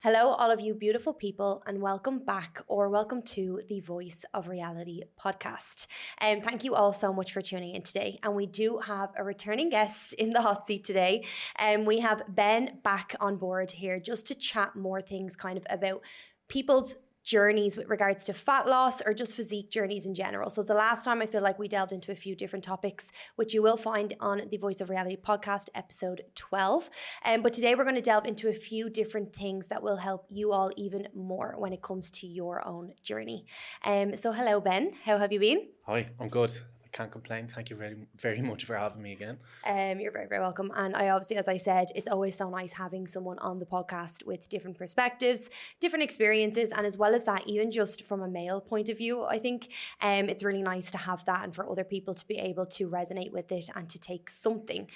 Hello, all of you beautiful people, and welcome back or welcome to the Voice of Reality podcast. Thank you all so much for tuning in today. And we do have a returning guest in the hot seat today. We have Ben back on board here just to chat more things kind of about people's journeys with regards to fat loss or just physique journeys in general. So the last time I feel like we delved into a few different topics, which you will find on the Voice of Reality podcast, episode 12. But today we're going to delve into a few different things that will help you all even more when it comes to your own journey. So hello, Ben. How have you been? Hi, I'm good. I can't complain. Thank you very much for having me again. You're very, very welcome. And I obviously, as I said, it's always so nice having someone on the podcast with different perspectives, different experiences, and as well as that, even just from a male point of view, I think it's really nice to have that and for other people to be able to resonate with it and to take something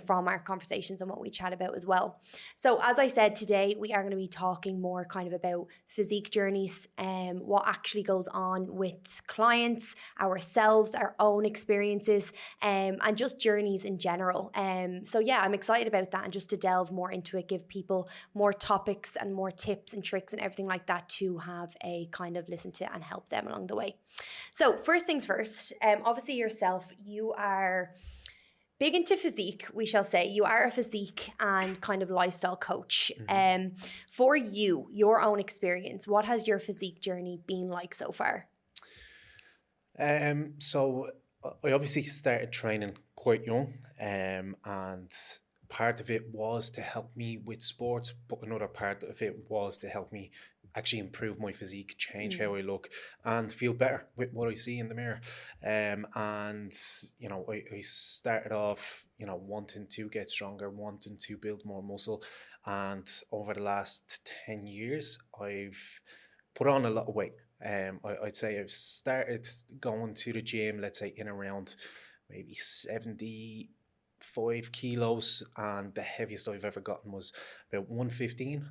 from our conversations and what we chat about as well. So as I said, today we are going to be talking more kind of about physique journeys, what actually goes on with clients, ourselves, our own experiences, and just journeys in general. So yeah, I'm excited about that, and just to delve more into it, give people more topics and more tips and tricks and everything like that to have a kind of listen to and help them along the way. So first things first, obviously yourself, you are big into physique, we shall say. You are a physique and kind of lifestyle coach. For you, your own experience, what has your physique journey been like so far? So I obviously started training quite young, and part of it was to help me with sports, but another part of it was to help me actually improve my physique, change how I look, and feel better with what I see in the mirror. And you know, I started off, you know, wanting to get stronger, wanting to build more muscle, and over the last 10 years, I've put on a lot of weight. I'd say I've started going to the gym, let's say in around maybe 75 kilos, and the heaviest I've ever gotten was about 115.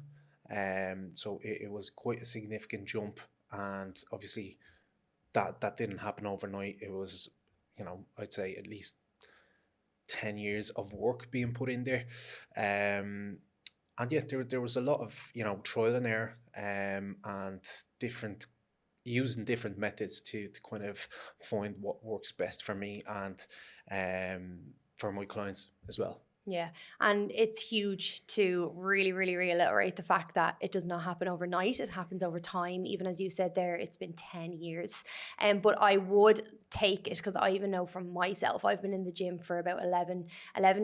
So it was quite a significant jump, and obviously that didn't happen overnight. It was, you know, I'd say at least 10 years of work being put in there. And yeah, there was a lot of, you know, trial and error, and using different methods to kind of find what works best for me and for my clients as well. Yeah, and it's huge to really, really reiterate the fact that it does not happen overnight. It happens over time. Even as you said there, it's been 10 years. But I would take it, because I even know from myself, I've been in the gym for about 11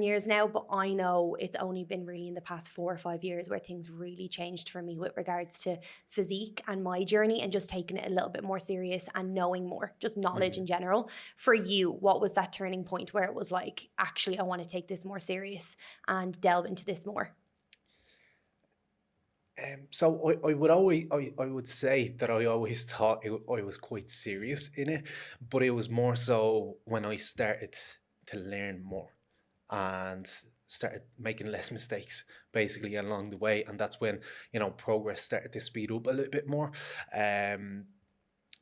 years now, but I know it's only been really in the past 4 or 5 years where things really changed for me with regards to physique and my journey, and just taking it a little bit more serious and knowing more, just knowledge in general. For you, what was that turning point where it was like, actually, I want to take this more serious and delve into this more? So I would say that I always thought I was quite serious in it, but it was more so when I started to learn more and started making less mistakes basically along the way, and that's when, you know, progress started to speed up a little bit more.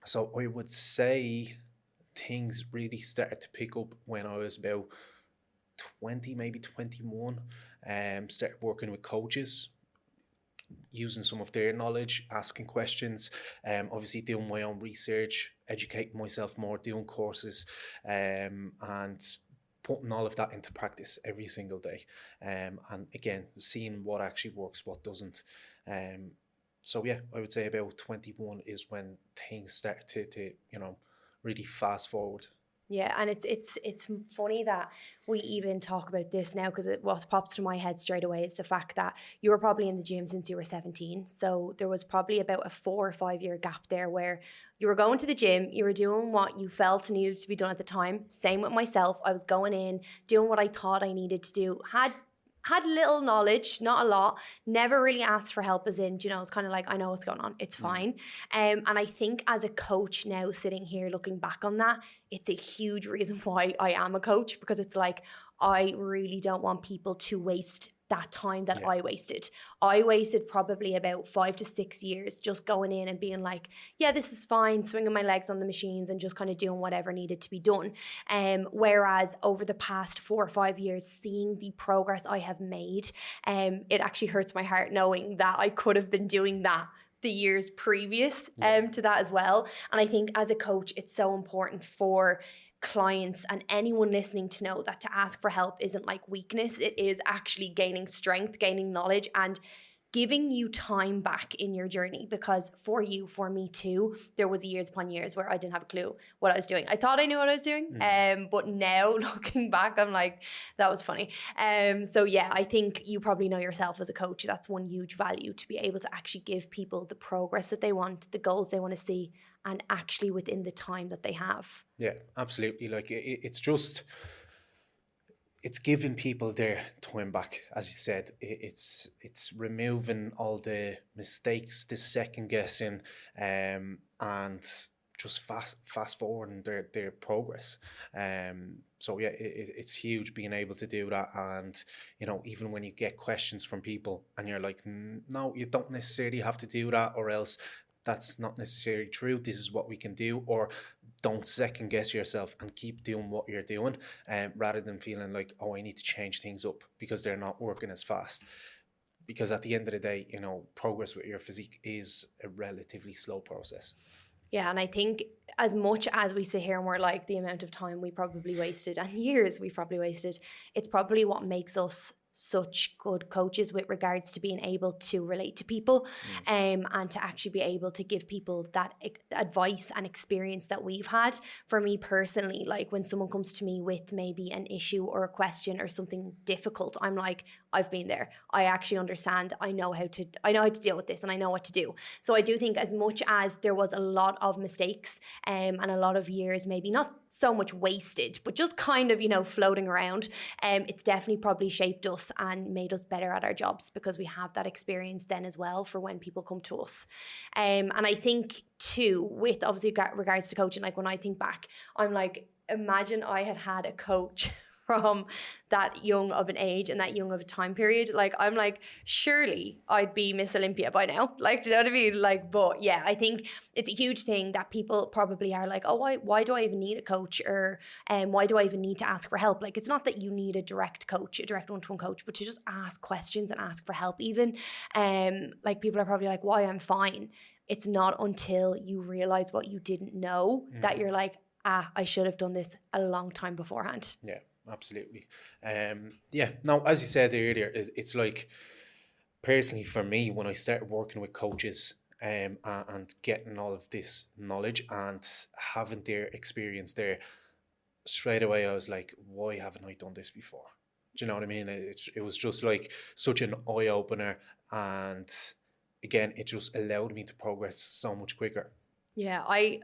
So I would say things really started to pick up when I was about 20, maybe 21. Started working with coaches, using some of their knowledge, asking questions, obviously doing my own research, educating myself more, doing courses, and putting all of that into practice every single day. And again, seeing what actually works, what doesn't. So yeah, I would say about 21 is when things start to you know, really fast forward. Yeah, and it's funny that we even talk about this now, because what pops to my head straight away is the fact that you were probably in the gym since you were 17. So there was probably about a 4 or 5 year gap there where you were going to the gym, you were doing what you felt needed to be done at the time. Same with myself. I was going in, doing what I thought I needed to do, had little knowledge, not a lot, never really asked for help, as in, you know, it's kind of like, I know what's going on, it's fine. And I think as a coach now, sitting here looking back on that, it's a huge reason why I am a coach, because it's like, I really don't want people to waste that time that Yeah. I wasted. I wasted probably about 5 to 6 years just going in and being like, yeah, this is fine, swinging my legs on the machines and just kind of doing whatever needed to be done. Whereas over the past 4 or 5 years, seeing the progress I have made, it actually hurts my heart knowing that I could have been doing that the years previous to that as well. And I think as a coach, it's so important for clients and anyone listening to know that to ask for help isn't like weakness. It is actually gaining strength, gaining knowledge, and giving you time back in your journey. Because for you, for me too, there was years upon years where I didn't have a clue what I was doing. I thought I knew what I was doing, but now looking back, I'm like, that was funny. So yeah, I think you probably know yourself as a coach, that's one huge value, to be able to actually give people the progress that they want, the goals they want to see, and actually within the time that they have. Yeah, absolutely. Like it's just, it's giving people their time back, as you said. It's removing all the mistakes, the second guessing, and just fast forwarding their progress. So yeah, it's huge being able to do that. And even when you get questions from people and you're like, no, you don't necessarily have to do that, or else that's not necessarily true. This is what we can do, or don't second guess yourself and keep doing what you're doing, rather than feeling like, oh, I need to change things up because they're not working as fast. Because at the end of the day, progress with your physique is a relatively slow process. Yeah, and I think as much as we sit here and we're like, the amount of time we probably wasted and years we probably wasted, it's probably what makes us such good coaches with regards to being able to relate to people, and to actually be able to give people that advice and experience that we've had. For me personally, like when someone comes to me with maybe an issue or a question or something difficult, I'm like, I've been there. I actually understand. I know how to deal with this, and I know what to do. So I do think as much as there was a lot of mistakes, and a lot of years maybe not so much wasted, but just kind of, floating around, it's definitely probably shaped us and made us better at our jobs, because we have that experience then as well for when people come to us. And I think too, with obviously regards to coaching, like when I think back, I'm like, imagine I had a coach from that young of an age and that young of a time period. Like, I'm like, surely I'd be Miss Olympia by now. Like, do you know what I mean? Like, but yeah, I think it's a huge thing that people probably are like, oh, why do I even need a coach? Or why do I even need to ask for help? Like, it's not that you need a direct coach, a direct one-to-one coach, but to just ask questions and ask for help. Even like people are probably like, why, I'm fine. It's not until you realize what you didn't know that you're like, I should have done this a long time beforehand. Yeah. Absolutely. Now, as you said earlier, it's like, personally for me, when I started working with coaches, and getting all of this knowledge and having their experience there, straight away I was like, why haven't I done this before? Do you know what I mean? It was just like such an eye opener, and again, it just allowed me to progress so much quicker. Yeah, I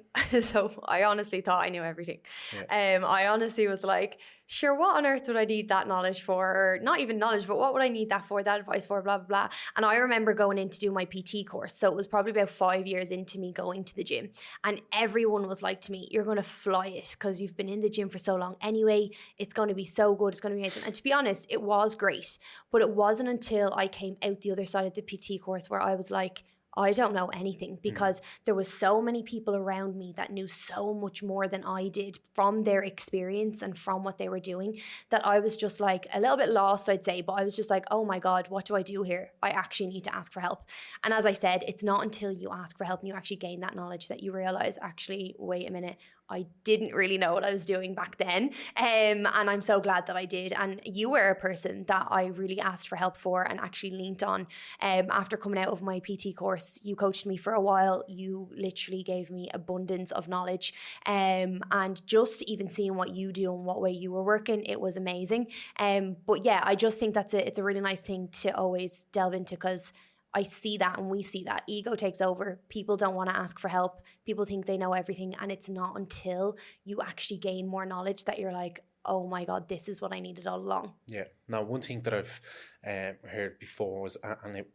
honestly thought I knew everything. Yeah. I honestly was like, sure, what on earth would I need that knowledge for? Or not even knowledge, but what would I need that for, that advice for, blah, blah, blah. And I remember going in to do my PT course. So it was probably about 5 years into me going to the gym. And everyone was like to me, you're going to fly it because you've been in the gym for so long anyway. It's going to be so good. It's going to be amazing. And to be honest, it was great. But it wasn't until I came out the other side of the PT course where I was like, I don't know anything, because there was so many people around me that knew so much more than I did from their experience and from what they were doing, that I was just like a little bit lost, I'd say. But I was just like, oh my God, what do I do here? I actually need to ask for help. And as I said, it's not until you ask for help and you actually gain that knowledge that you realize, actually, wait a minute, I didn't really know what I was doing back then. And I'm so glad that I did. And you were a person that I really asked for help for and actually leaned on. After coming out of my PT course, you coached me for a while. You literally gave me abundance of knowledge. And just even seeing what you do and what way you were working, it was amazing. But yeah, I just think it's a really nice thing to always delve into, because I see that and we see that ego takes over. People don't want to ask for help. People think they know everything. And it's not until you actually gain more knowledge that you're like, oh my God, this is what I needed all along. Yeah. Now, one thing that I've heard before was, and it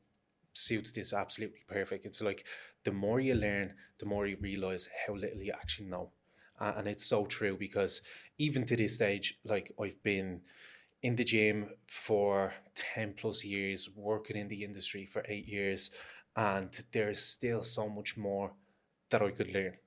suits this absolutely perfect, it's like the more you learn, the more you realize how little you actually know. And it's so true, because even to this stage, like I've been in the gym for 10 plus years, working in the industry for 8 years, and there's still so much more that I could learn.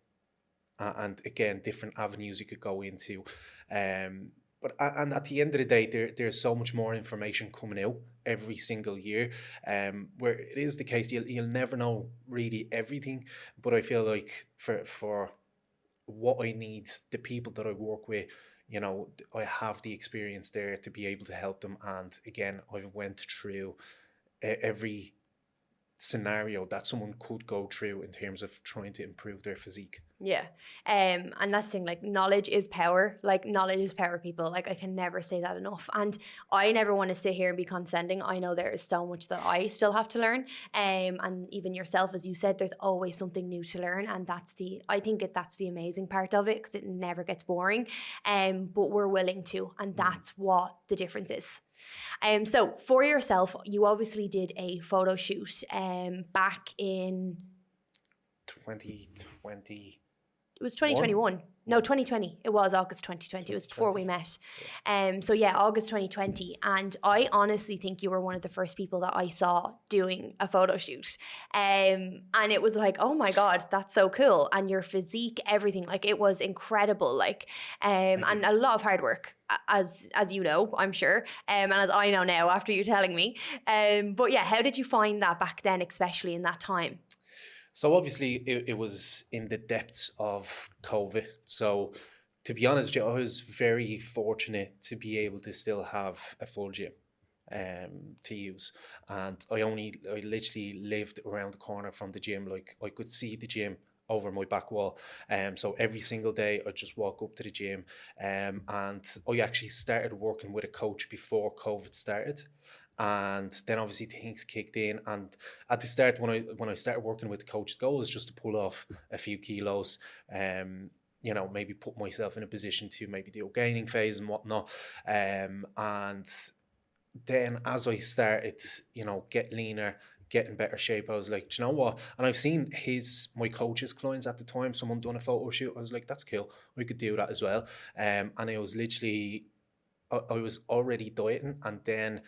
And again, different avenues you could go into. And at the end of the day, there's so much more information coming out every single year. Where it is the case, you'll never know really everything. But I feel like for what I need, the people that I work with, you know, I have the experience there to be able to help them. And again, I've went through every scenario that someone could go through in terms of trying to improve their physique. Yeah. And that's the thing, like, knowledge is power. Like, knowledge is power, people. Like, I can never say that enough. And I never want to sit here and be condescending. I know there is so much that I still have to learn. And even yourself, as you said, there's always something new to learn. And that's the amazing part of it, because it never gets boring. But we're willing to, and that's what the difference is. So for yourself, you obviously did a photo shoot back in 2020. It was 2021. No, 2020. It was August 2020. It was before we met. So yeah, August 2020. And I honestly think you were one of the first people that I saw doing a photo shoot. And it was like, oh my God, that's so cool. And your physique, everything, like, it was incredible. Like, and a lot of hard work, as you know, I'm sure. And as I know now after you telling me. But yeah, how did you find that back then, especially in that time? So obviously it was in the depths of COVID. So to be honest with you, I was very fortunate to be able to still have a full gym to use. And I literally lived around the corner from the gym. Like, I could see the gym over my back wall. So every single day I'd just walk up to the gym. And I actually started working with a coach before COVID started. And then obviously things kicked in, and at the start when I started working with the coach, the goal was just to pull off a few kilos, you know, maybe put myself in a position to maybe do a gaining phase and whatnot. And then as I started, you know, get leaner, get in better shape, I was like, do you know what? And I've seen my coach's clients at the time, someone done a photo shoot. I was like, that's cool, we could do that as well. And it was literally, I was already dieting, and then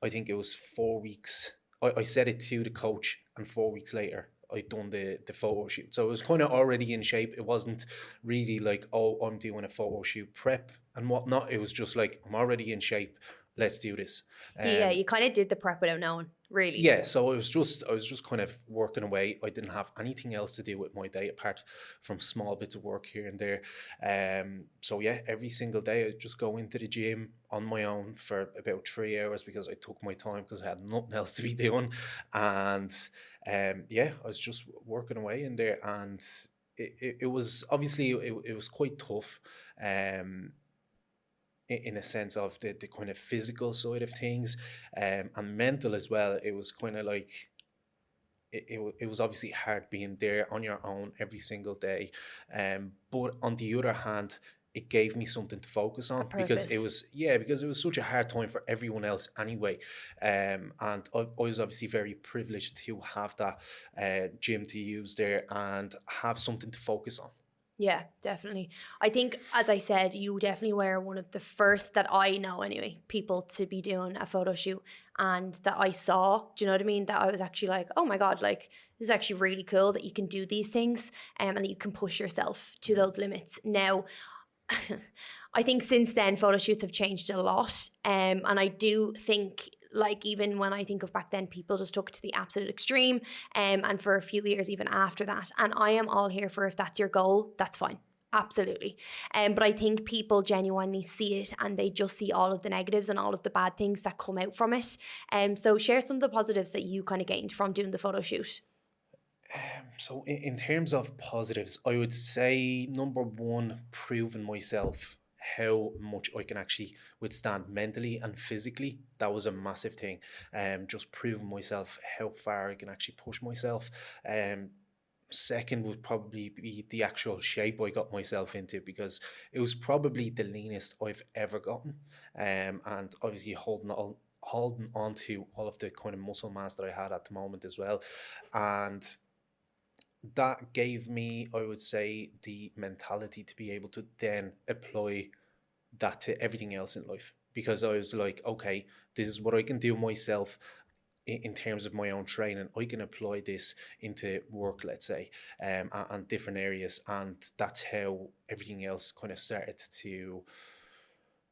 I think it was 4 weeks. I said it to the coach, and 4 weeks later, I'd done the photo shoot. So it was kind of already in shape. It wasn't really like, oh, I'm doing a photo shoot prep and whatnot. It was just like, I'm already in shape. Let's do this. Yeah, you kind of did the prep without knowing, really. Yeah, so I was just kind of working away. I didn't have anything else to do with my day apart from small bits of work here and there. So yeah, every single day I'd just go into the gym on my own for about 3 hours, because I took my time because I had nothing else to be doing. And yeah, I was just working away in there, and it was obviously it was quite tough. In a sense of the kind of physical side of things, and mental as well. It was kind of like, it was obviously hard being there on your own every single day. But on the other hand, it gave me something to focus on, because it was such a hard time for everyone else anyway. And I was obviously very privileged to have that gym to use there and have something to focus on. Yeah, definitely. I think, as I said, you definitely were one of the first that I know anyway, people to be doing a photo shoot, and that I saw, do you know what I mean? That I was actually like, oh my God, like, this is actually really cool that you can do these things, and that you can push yourself to those limits. Now, I think since then, photo shoots have changed a lot. And I do think, like, even when I think of back then, people just took it to the absolute extreme, and for a few years even after that. And I am all here for, if that's your goal, that's fine. Absolutely. But I think people genuinely see it, and they just see all of the negatives and all of the bad things that come out from it. So share some of the positives that you kind of gained from doing the photo shoot. So in terms of positives, I would say number one, proving myself how much I can actually withstand mentally and physically. That was a massive thing. Just proving myself how far I can actually push myself. Second would probably be the actual shape I got myself into, because it was probably the leanest I've ever gotten. And obviously holding on to all of the kind of muscle mass that I had at the moment as well. And that gave me, I would say, the mentality to be able to then apply that to everything else in life. because I was like, okay, this is what I can do myself in terms of my own training. I can apply this into work, let's say, and different areas. And that's how everything else kind of started to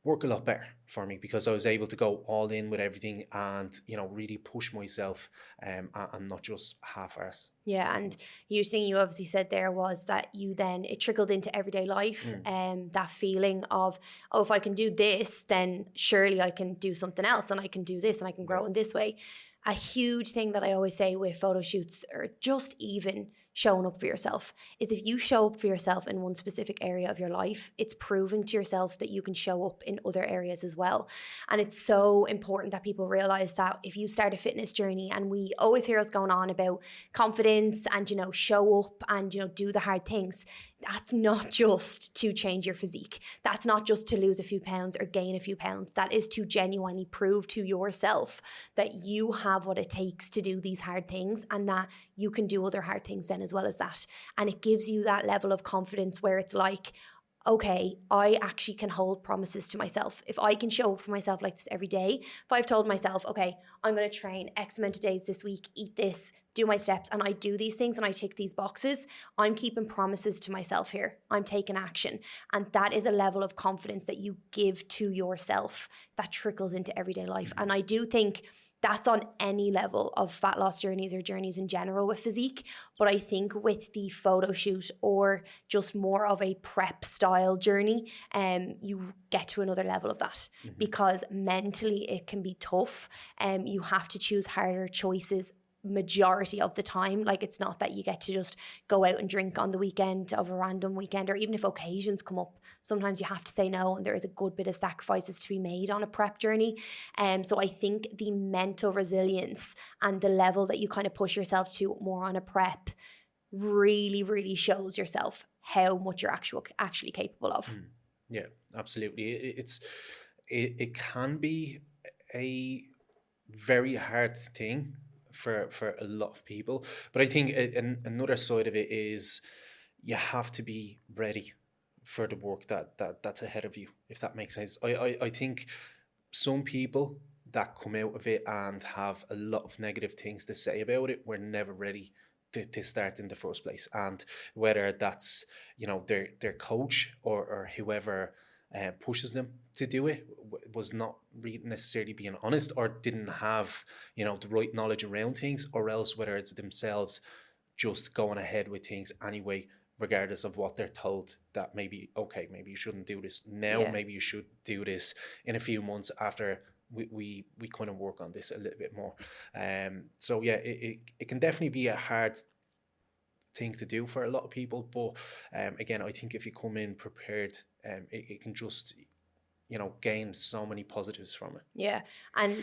work a lot better for me, because I was able to go all in with everything and, you know, really push myself, and not just half-arse. Yeah, and huge thing you obviously said there was that you then, it trickled into everyday life, that feeling of, oh, if I can do this, then surely I can do something else, and I can do this, and I can grow in this way. A huge thing that I always say with photo shoots, or just even showing up for yourself, is if you show up for yourself in one specific area of your life, it's proving to yourself that you can show up in other areas as well. And it's so important that people realize that if you start a fitness journey, and we always hear us going on about confidence and, you know, show up and, you know, do the hard things, that's not just to change your physique. That's not just to lose a few pounds or gain a few pounds. That is to genuinely prove to yourself that you have what it takes to do these hard things, and that you can do other hard things then as well as that. And it gives you that level of confidence where it's like, okay, I actually can hold promises to myself. If I can show up for myself like this every day, if I've told myself, okay, I'm going to train X amount of days this week, eat this, do my steps, and I do these things and I tick these boxes, I'm keeping promises to myself here. I'm taking action. And that is a level of confidence that you give to yourself that trickles into everyday life. And I do think that's on any level of fat loss journeys or journeys in general with physique. But I think with the photo shoot, or just more of a prep style journey, you get to another level of that, because mentally it can be tough. You have to choose harder choices majority of the time. Like, it's not that you get to just go out and drink on the weekend of a random weekend, or even if occasions come up, sometimes you have to say no, and there is a good bit of sacrifices to be made on a prep journey. So I think the mental resilience and the level that you kind of push yourself to more on a prep really, really shows yourself how much you're actually capable of. Yeah, absolutely. It can be a very hard thing for a lot of people, but I think another side of it is you have to be ready for the work that's ahead of you, if that makes sense. I think some people that come out of it and have a lot of negative things to say about it were never ready to start in the first place. And whether that's, you know, their coach or whoever pushes them to do it was not really necessarily being honest, or didn't have, you know, the right knowledge around things, or else whether it's themselves just going ahead with things anyway, regardless of what they're told, that maybe, okay, maybe you shouldn't do this now, maybe you should do this in a few months after we kind of work on this a little bit more. So yeah, it can definitely be a hard thing to do for a lot of people, but again, I think if you come in prepared, it can just, you know, gain so many positives from it. Yeah, and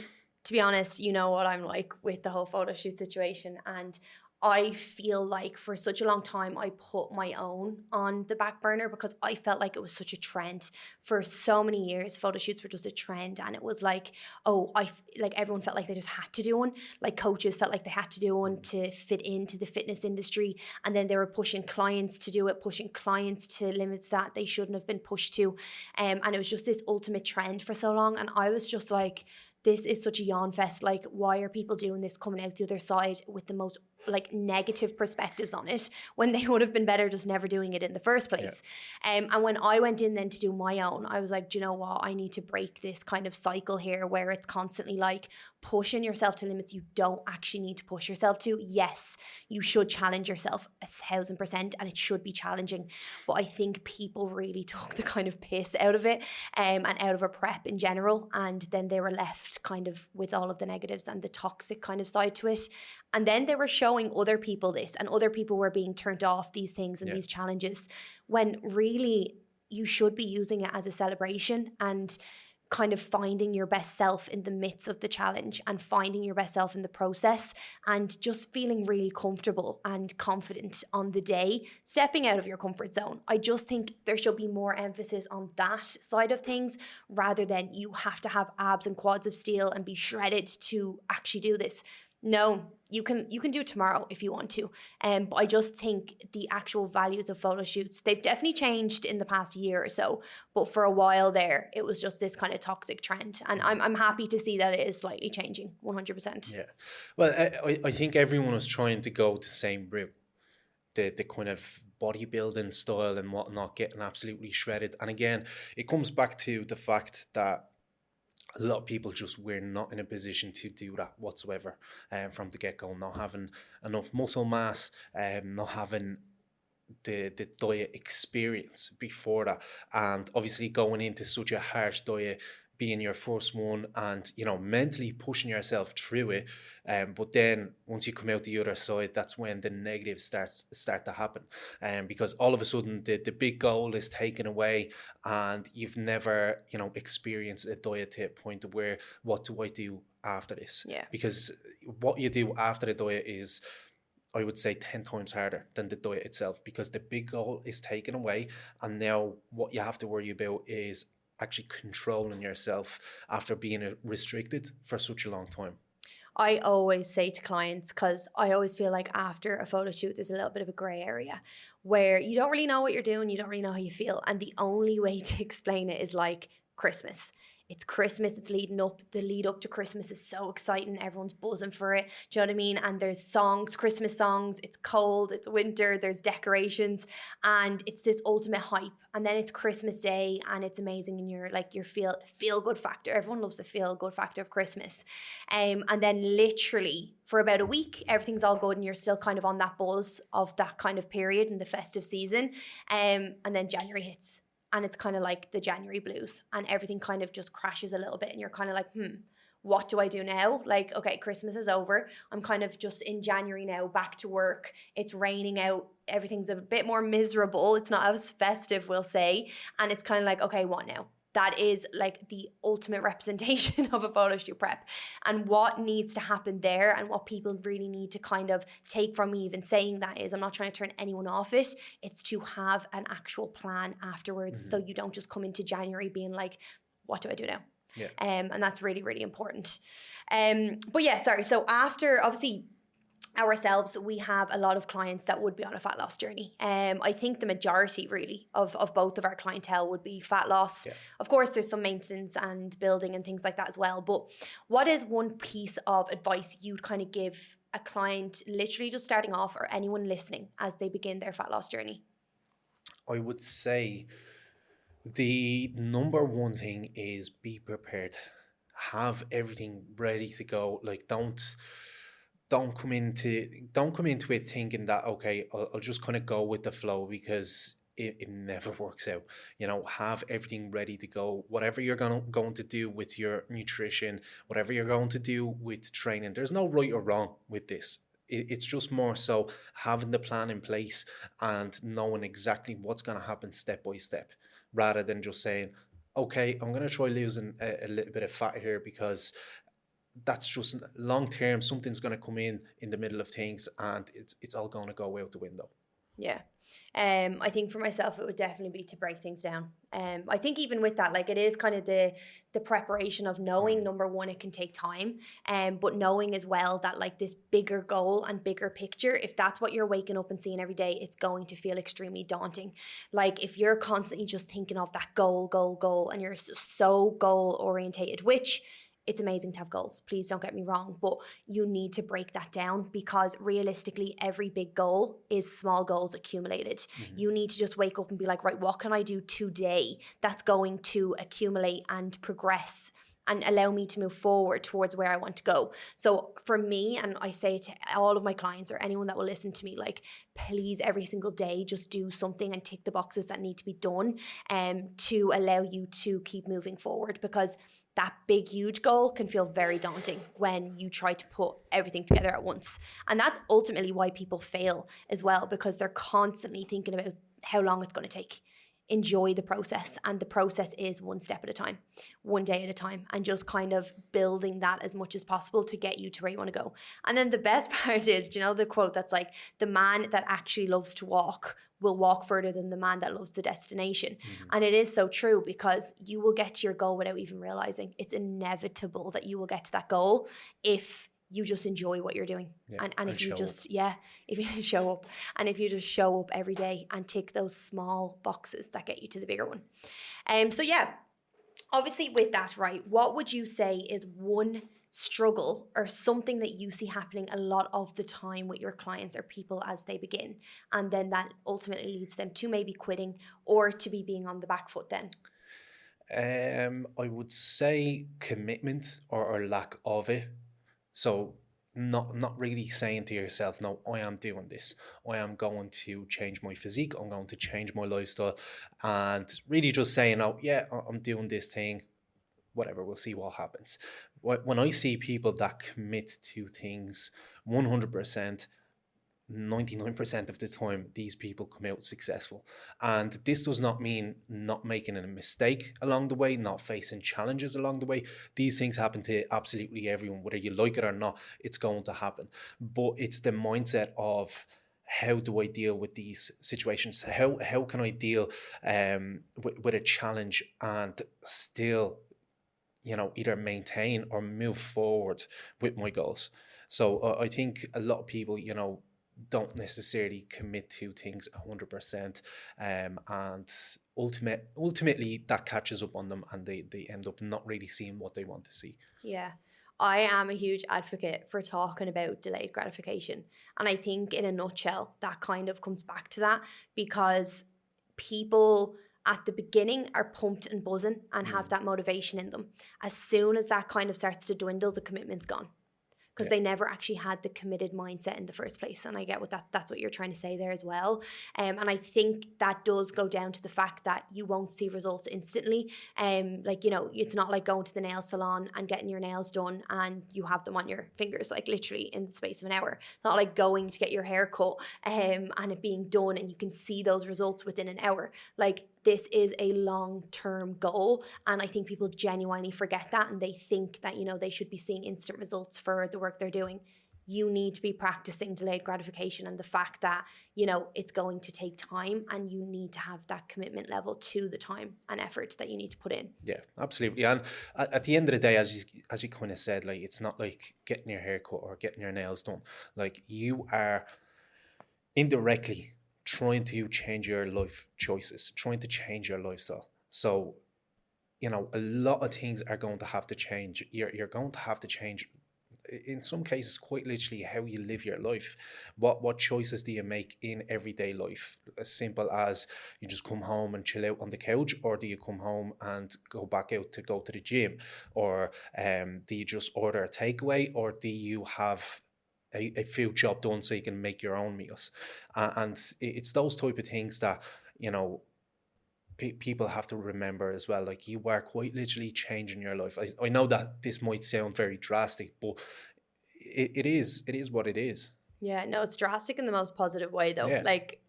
to be honest, you know what I'm like with the whole photo shoot situation, and I feel like for such a long time I put my own on the back burner, because I felt like it was such a trend. For so many years, photo shoots were just a trend, and it was like, oh, like everyone felt like they just had to do one. Like coaches felt like they had to do one to fit into the fitness industry, and then they were pushing clients to do it, pushing clients to limits that they shouldn't have been pushed to, and it was just this ultimate trend for so long. And I was just like, this is such a yawn fest. Like, why are people doing this, coming out the other side with the most like negative perspectives on it, when they would have been better just never doing it in the first place? And when I went in then to do my own, I was like, do you know what? I need to break this kind of cycle here where it's constantly like pushing yourself to limits you don't actually need to push yourself to. Yes, you should challenge yourself 1,000%, and it should be challenging. But I think people really took the kind of piss out of it, and out of a prep in general. And then they were left kind of with all of the negatives and the toxic kind of side to it. And then they were showing other people this, and other people were being turned off these things and these challenges, when really you should be using it as a celebration, and kind of finding your best self in the midst of the challenge, and finding your best self in the process, and just feeling really comfortable and confident on the day, stepping out of your comfort zone. I just think there should be more emphasis on that side of things, rather than you have to have abs and quads of steel and be shredded to actually do this. No, you can do it tomorrow if you want to. But I just think the actual values of photo shoots, they've definitely changed in the past year or so. But for a while there, it was just this kind of toxic trend. And I'm happy to see that it is slightly changing, 100%. Yeah. Well, I think everyone was trying to go the same route. The kind of bodybuilding style and whatnot, getting absolutely shredded. And again, it comes back to the fact that a lot of people just were not in a position to do that whatsoever from the get-go, not having enough muscle mass, not having the diet experience before that, and obviously going into such a harsh diet, being your first one, and mentally pushing yourself through it, but then once you come out the other side, that's when the negatives start to happen, because all of a sudden the big goal is taken away, and you've never experienced a diet to a point where, what do I do after this? Yeah. Because what you do after the diet is, I would say, 10 times harder than the diet itself, because the big goal is taken away, and now what you have to worry about is actually controlling yourself after being restricted for such a long time. I always say to clients, because I always feel like after a photo shoot, there's a little bit of a grey area where you don't really know what you're doing, you don't really know how you feel. And the only way to explain it is like Christmas. It's Christmas, it's leading up. The lead up to Christmas is so exciting. Everyone's buzzing for it. Do you know what I mean? And there's songs, Christmas songs. It's cold, it's winter, there's decorations, and it's this ultimate hype. And then it's Christmas Day and it's amazing, and you're like, your feel good factor. Everyone loves the feel good factor of Christmas. And then literally for about a week, everything's all good and you're still kind of on that buzz of that kind of period in the festive season. And then January hits. And it's kind of like the January blues, and everything kind of just crashes a little bit, and you're kind of like, what do I do now? Like, okay, Christmas is over. I'm kind of just in January now, back to work. It's raining out. Everything's a bit more miserable. It's not as festive, we'll say. And it's kind of like, okay, what now? That is like the ultimate representation of a photo shoot prep. And what needs to happen there, and what people really need to kind of take from me even saying that, is, I'm not trying to turn anyone off it. It's to have an actual plan afterwards. So you don't just come into January being like, what do I do now? Yeah. And that's really, really important. But yeah, sorry. So after, obviously, ourselves, we have a lot of clients that would be on a fat loss journey. I think the majority really of both of our clientele would be fat loss. Yeah. Of course, there's some maintenance and building and things like that as well. But what is one piece of advice you'd kind of give a client literally just starting off, or anyone listening as they begin their fat loss journey? I would say the number one thing is be prepared. Have everything ready to go. Like, don't come into it thinking that, okay, I'll just kind of go with the flow, because it never works out. Have everything ready to go. Whatever you're going to do with your nutrition, whatever you're going to do with training, there's no right or wrong with this. It's just more so having the plan in place and knowing exactly what's going to happen step by step, rather than just saying, okay, I'm going to try losing a little bit of fat here, because that's just long term. Something's going to come in the middle of things, and it's all going to go out the window. Yeah. I think for myself, it would definitely be to break things down. I think even with that, like, it is kind of the preparation of knowing, number one, it can take time, but knowing as well that, like, this bigger goal and bigger picture, if that's what you're waking up and seeing every day, it's going to feel extremely daunting. Like, if you're constantly just thinking of that goal, and you're so goal orientated, which, it's amazing to have goals, please don't get me wrong, but you need to break that down, because realistically, every big goal is small goals accumulated. You need to just wake up and be like, right, what can I do today that's going to accumulate and progress and allow me to move forward towards where I want to go? So for me, and I say to all of my clients or anyone that will listen to me, like, please, every single day, just do something and tick the boxes that need to be done to allow you to keep moving forward, because that big, huge goal can feel very daunting when you try to put everything together at once. And that's ultimately why people fail as well, because they're constantly thinking about how long it's going to take. Enjoy the process, and the process is one step at a time, one day at a time, and just kind of building that as much as possible to get you to where you want to go. And then the best part is, do you know the quote that's like, the man that actually loves to walk will walk further than the man that loves the destination. And it is so true, because you will get to your goal without even realizing. It's inevitable that you will get to that goal if you just enjoy what you're doing. Yeah, And if you just, up. if you show up, and if you just show up every day and tick those small boxes that get you to the bigger one. So yeah, obviously with that, right, what would you say is one struggle or something that you see happening a lot of the time with your clients or people as they begin, and then that ultimately leads them to maybe quitting or to be being on the back foot then? I would say commitment or lack of it. So not really saying to yourself, no, I am doing this. I am going to change my physique. I'm going to change my lifestyle, and really just saying, oh yeah, I'm doing this thing. Whatever, we'll see what happens. When I see people that commit to things 100%, 99% of the time, these people come out successful. And this does not mean not making a mistake along the way, not facing challenges along the way. These things happen to absolutely everyone, whether you like it or not, it's going to happen. But it's the mindset of, how do I deal with these situations? How can I deal with a challenge and still, either maintain or move forward with my goals? So I think a lot of people, don't necessarily commit to things 100%, and ultimately that catches up on them, and they end up not really seeing what they want to see. Yeah. I am a huge advocate for talking about delayed gratification. And I think in a nutshell, that kind of comes back to that, because people at the beginning are pumped and buzzing and have that motivation in them. As soon as that kind of starts to dwindle, the commitment's gone, because they never actually had the committed mindset in the first place. And I get that's what you're trying to say there as well. And I think that does go down to the fact that you won't see results instantly. It's not like going to the nail salon and getting your nails done and you have them on your fingers, like literally in the space of an hour. It's not like going to get your hair cut and it being done and you can see those results within an hour. Like, this is a long-term goal, and I think people genuinely forget that, and they think that, they should be seeing instant results for the work they're doing. You need to be practicing delayed gratification, and the fact that, it's going to take time, and you need to have that commitment level to the time and effort that you need to put in. Yeah, absolutely. And at the end of the day, as you kind of said, like, it's not like getting your hair cut or getting your nails done. Like, you are indirectly trying to change your life choices, trying to change your lifestyle. So, a lot of things are going to have to change. You're going to have to change, in some cases, quite literally, how you live your life. What choices do you make in everyday life? As simple as, you just come home and chill out on the couch, or do you come home and go back out to go to the gym? Or do you just order a takeaway, or do you have a food job done so you can make your own meals? And it's those type of things that, people have to remember as well. Like, you are quite literally changing your life. I know that this might sound very drastic, but it is what it is. Yeah, no, it's drastic in the most positive way though. Yeah. Like,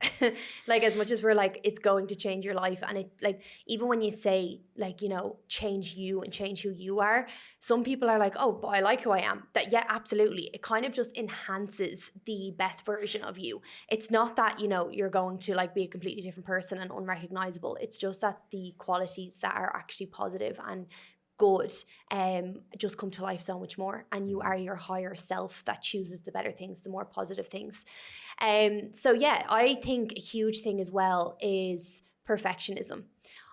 like, as much as we're like, it's going to change your life, and it, like, even when you say, like, change you and change who you are, some people are like, oh, but I like who I am. That, yeah, absolutely. It kind of just enhances the best version of you. It's not that, you're going to like be a completely different person and unrecognizable. It's just that the qualities that are actually positive and good just come to life so much more, and you are your higher self that chooses the better things, the more positive things. So yeah, I think a huge thing as well is perfectionism.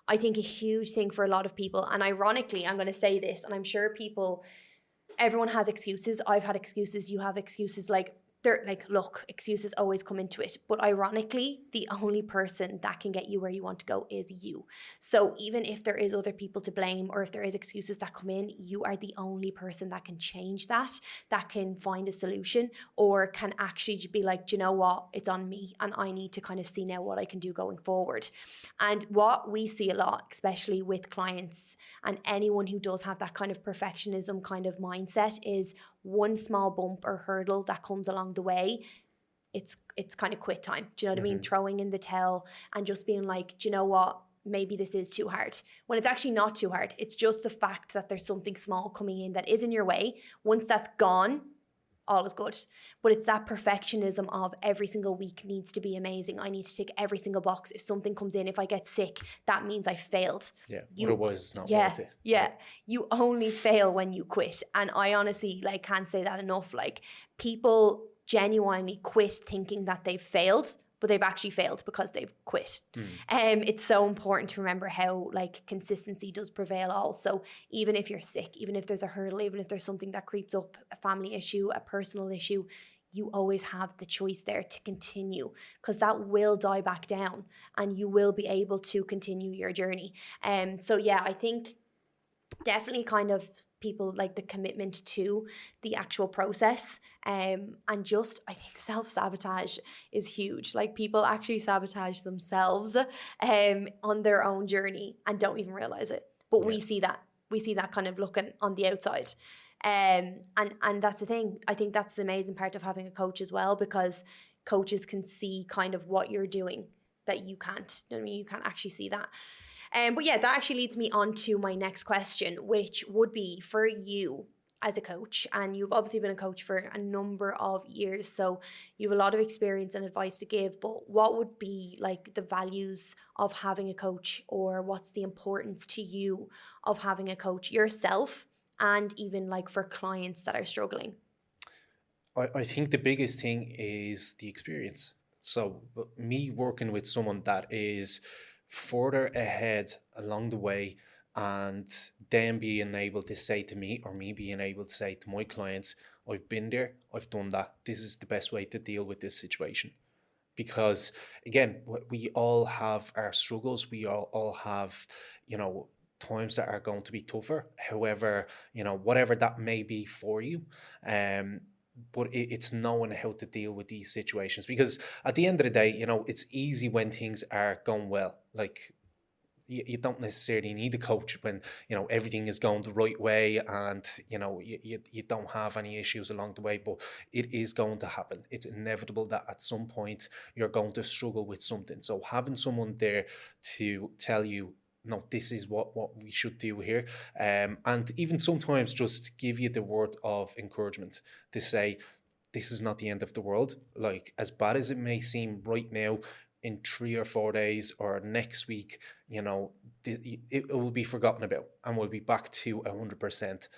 I think a huge thing for a lot of people, and ironically, I'm going to say this, and I'm sure everyone has excuses. I've had excuses, you have excuses. Like, they're like, look, excuses always come into it. But ironically, the only person that can get you where you want to go is you. So even if there is other people to blame, or if there is excuses that come in, you are the only person that can change that can find a solution, or can actually be like, do you know what? It's on me, and I need to kind of see now what I can do going forward. And what we see a lot, especially with clients and anyone who does have that kind of perfectionism kind of mindset, is one small bump or hurdle that comes along the way, it's kind of quit time. Do you know what I mean? Throwing in the towel and just being like, do you know what? Maybe this is too hard. When it's actually not too hard. It's just the fact that there's something small coming in that is in your way. Once that's gone, all is good. But it's that perfectionism of every single week needs to be amazing. I need to tick every single box. If something comes in, if I get sick, that means I failed. Yeah, otherwise it's not worth it. Yeah, you only fail when you quit. And I honestly like can't say that enough. Like people genuinely quit thinking that they've failed, but they've actually failed because they've quit. It's so important to remember how like consistency does prevail also. Even if you're sick, even if there's a hurdle, even if there's something that creeps up, a family issue, a personal issue, you always have the choice there to continue, because that will die back down and you will be able to continue your journey. So yeah, I think definitely kind of people like the commitment to the actual process, and just I think self-sabotage is huge. Like people actually sabotage themselves on their own journey and don't even realize it, but we see that kind of looking on the outside. And that's the thing. I think that's the amazing part of having a coach as well, because coaches can see kind of what you're doing that you can't. I mean, you can't actually see that. But yeah, that actually leads me on to my next question, which would be for you as a coach. And you've obviously been a coach for a number of years, so you have a lot of experience and advice to give. But what would be like the values of having a coach, or what's the importance to you of having a coach yourself, and even like for clients that are struggling? I think the biggest thing is the experience. So me working with someone that is further ahead along the way, and then being able to say to me, or me being able to say to my clients, I've been there, I've done that, this is the best way to deal with this situation. Because again, we all have our struggles, we all have, times that are going to be tougher, however, whatever that may be for you. But it's knowing how to deal with these situations, because at the end of the day, it's easy when things are going well. Like you don't necessarily need a coach when everything is going the right way, and you don't have any issues along the way. But it is going to happen. It's inevitable that at some point you're going to struggle with something. So having someone there to tell you, no, this is what we should do here. And even sometimes just give you the word of encouragement to say, this is not the end of the world. Like, as bad as it may seem right now, in 3 or 4 days or next week, it will be forgotten about and we'll be back to 100%.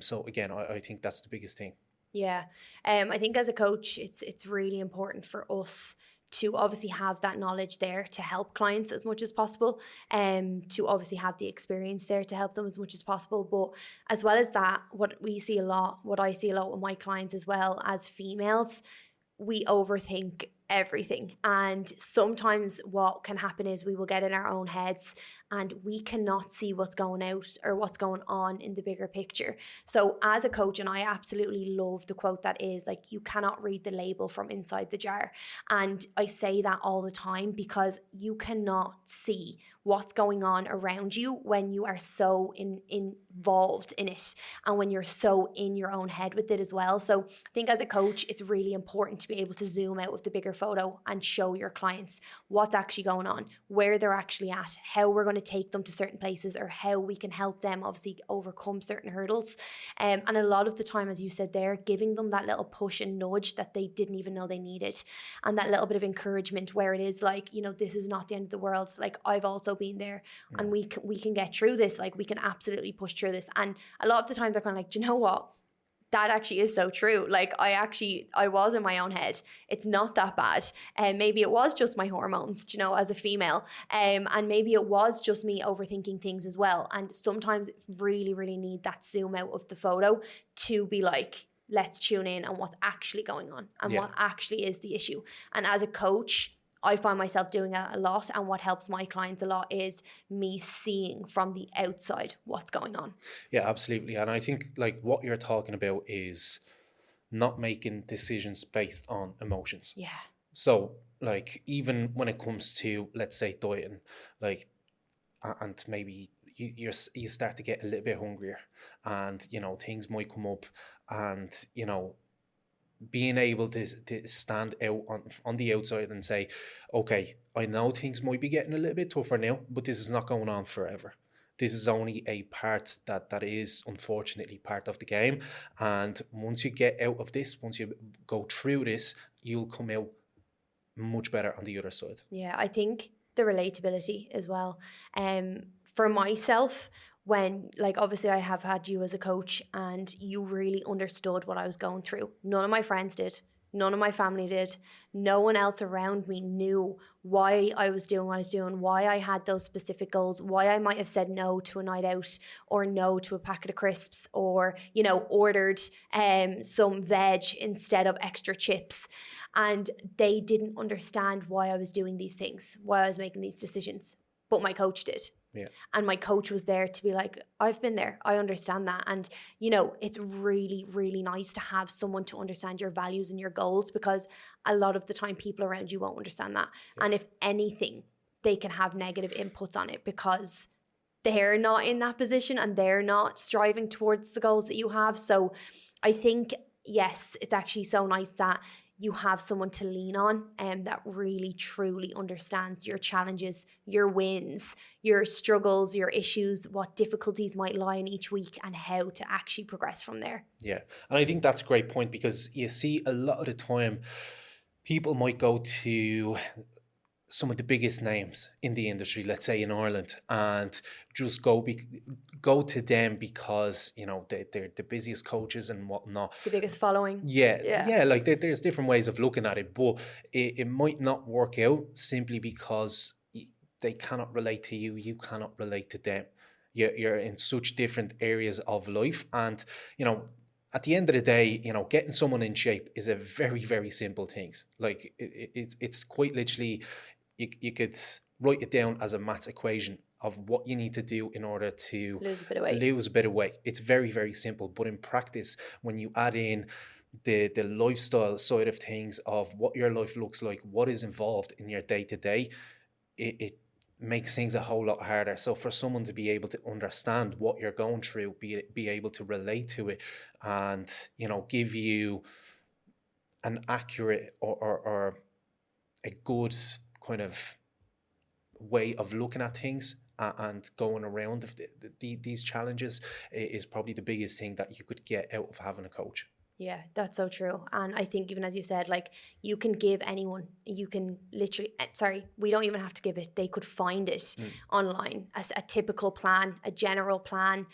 So again, I think that's the biggest thing. Yeah. I think as a coach, it's really important for us to obviously have that knowledge there to help clients as much as possible, to obviously have the experience there to help them as much as possible. But as well as that, what I see a lot with my clients as well as females, we overthink everything. And sometimes what can happen is we will get in our own heads and we cannot see what's going out or what's going on in the bigger picture. So as a coach, and I absolutely love the quote that is like, you cannot read the label from inside the jar. And I say that all the time because you cannot see what's going on around you when you are so involved in it and when you're so in your own head with it as well. So I think as a coach, it's really important to be able to zoom out of the bigger photo and show your clients what's actually going on, where they're actually at, how we're going to take them to certain places, or how we can help them obviously overcome certain hurdles. And a lot of the time, as you said there, giving them that little push and nudge that they didn't even know they needed, and that little bit of encouragement where it is like, this is not the end of the world. Like, I've also been there, and we can get through this. Like, we can absolutely push through this. And a lot of the time they're kind of like, do you know what? That actually is so true. Like, I was in my own head. It's not that bad. And maybe it was just my hormones, as a female. And maybe it was just me overthinking things as well. And sometimes really, really need that zoom out of the photo to be like, let's tune in on what's actually going on and what actually is the issue. And as a coach, I find myself doing that a lot, and what helps my clients a lot is me seeing from the outside what's going on. Yeah, absolutely. And I think like what you're talking about is not making decisions based on emotions. Yeah. So like even when it comes to, let's say, dieting, like, and maybe you start to get a little bit hungrier, and things might come up, and being able to stand out on the outside and say, okay, I know things might be getting a little bit tougher now, but this is not going on forever. This is only a part that is unfortunately part of the game. And once you get out of this, once you go through this, you'll come out much better on the other side. Yeah, I think the relatability as well. For myself, when, like, obviously I have had you as a coach and you really understood what I was going through. None of my friends did. None of my family did. No one else around me knew why I was doing what I was doing, why I had those specific goals, why I might have said no to a night out or no to a packet of crisps or, you know, ordered some veg instead of extra chips. And they didn't understand why I was doing these things, why I was making these decisions. But my coach did. Yeah. And my coach was there to be like, I've been there. I understand that. And, you know, it's really, really nice to have someone to understand your values and your goals, because a lot of the time people around you won't understand that. Yeah. And if anything, they can have negative inputs on it because they're not in that position and they're not striving towards the goals that you have. So I think, yes, it's actually so nice that you have someone to lean on and that really truly understands your challenges, your wins, your struggles, your issues, what difficulties might lie in each week and how to actually progress from there. Yeah. And I think that's a great point, because you see a lot of the time people might go to some of the biggest names in the industry, let's say in Ireland, and just go to them because, you know, they're the busiest coaches and whatnot. The biggest following. Yeah. Like there's different ways of looking at it, but it might not work out simply because they cannot relate to you. You cannot relate to them. You're in such different areas of life. And, you know, at the end of the day, you know, getting someone in shape is a very, very simple thing. Like it's quite literally, you could write it down as a maths equation of what you need to do in order to lose a bit of weight. It's very, very simple. But in practice, when you add in the lifestyle side of things, of what your life looks like, what is involved in your day-to-day, it makes things a whole lot harder. So for someone to be able to understand what you're going through, be able to relate to it, and, you know, give you an accurate or a good kind of way of looking at things and going around these challenges is probably the biggest thing that you could get out of having a coach. Yeah, that's so true. And I think, even as you said, like, you can give anyone, you can literally, we don't even have to give it. They could find it online, a typical plan, a general plan,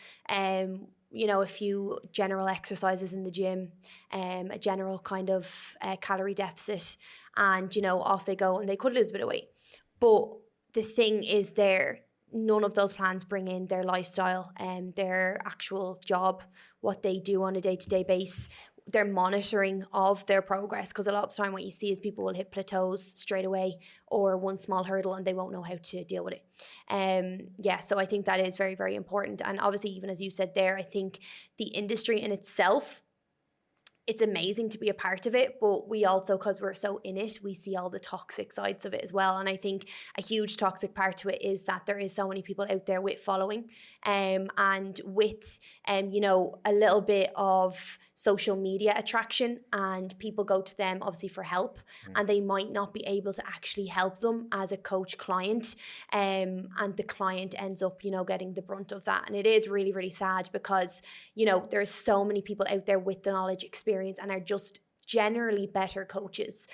you know, a few general exercises in the gym, a general kind of calorie deficit, and, you know, off they go, and they could lose a bit of weight. But the thing is, none of those plans bring in their lifestyle and their actual job, what they do on a day-to-day basis, their monitoring of their progress. Because a lot of the time what you see is people will hit plateaus straight away or one small hurdle and they won't know how to deal with it. So I think that is very, very important. And obviously, even as you said there, I think the industry in itself, it's amazing to be a part of it, but we also, because we're so in it, we see all the toxic sides of it as well. And I think a huge toxic part to it is that there is so many people out there with following and with, you know, a little bit of social media attraction, and people go to them obviously for help, and they might not be able to actually help them as a coach client, and the client ends up, you know, getting the brunt of that. And it is really, really sad, because, you know, there's so many people out there with the knowledge, experience, and are just generally better coaches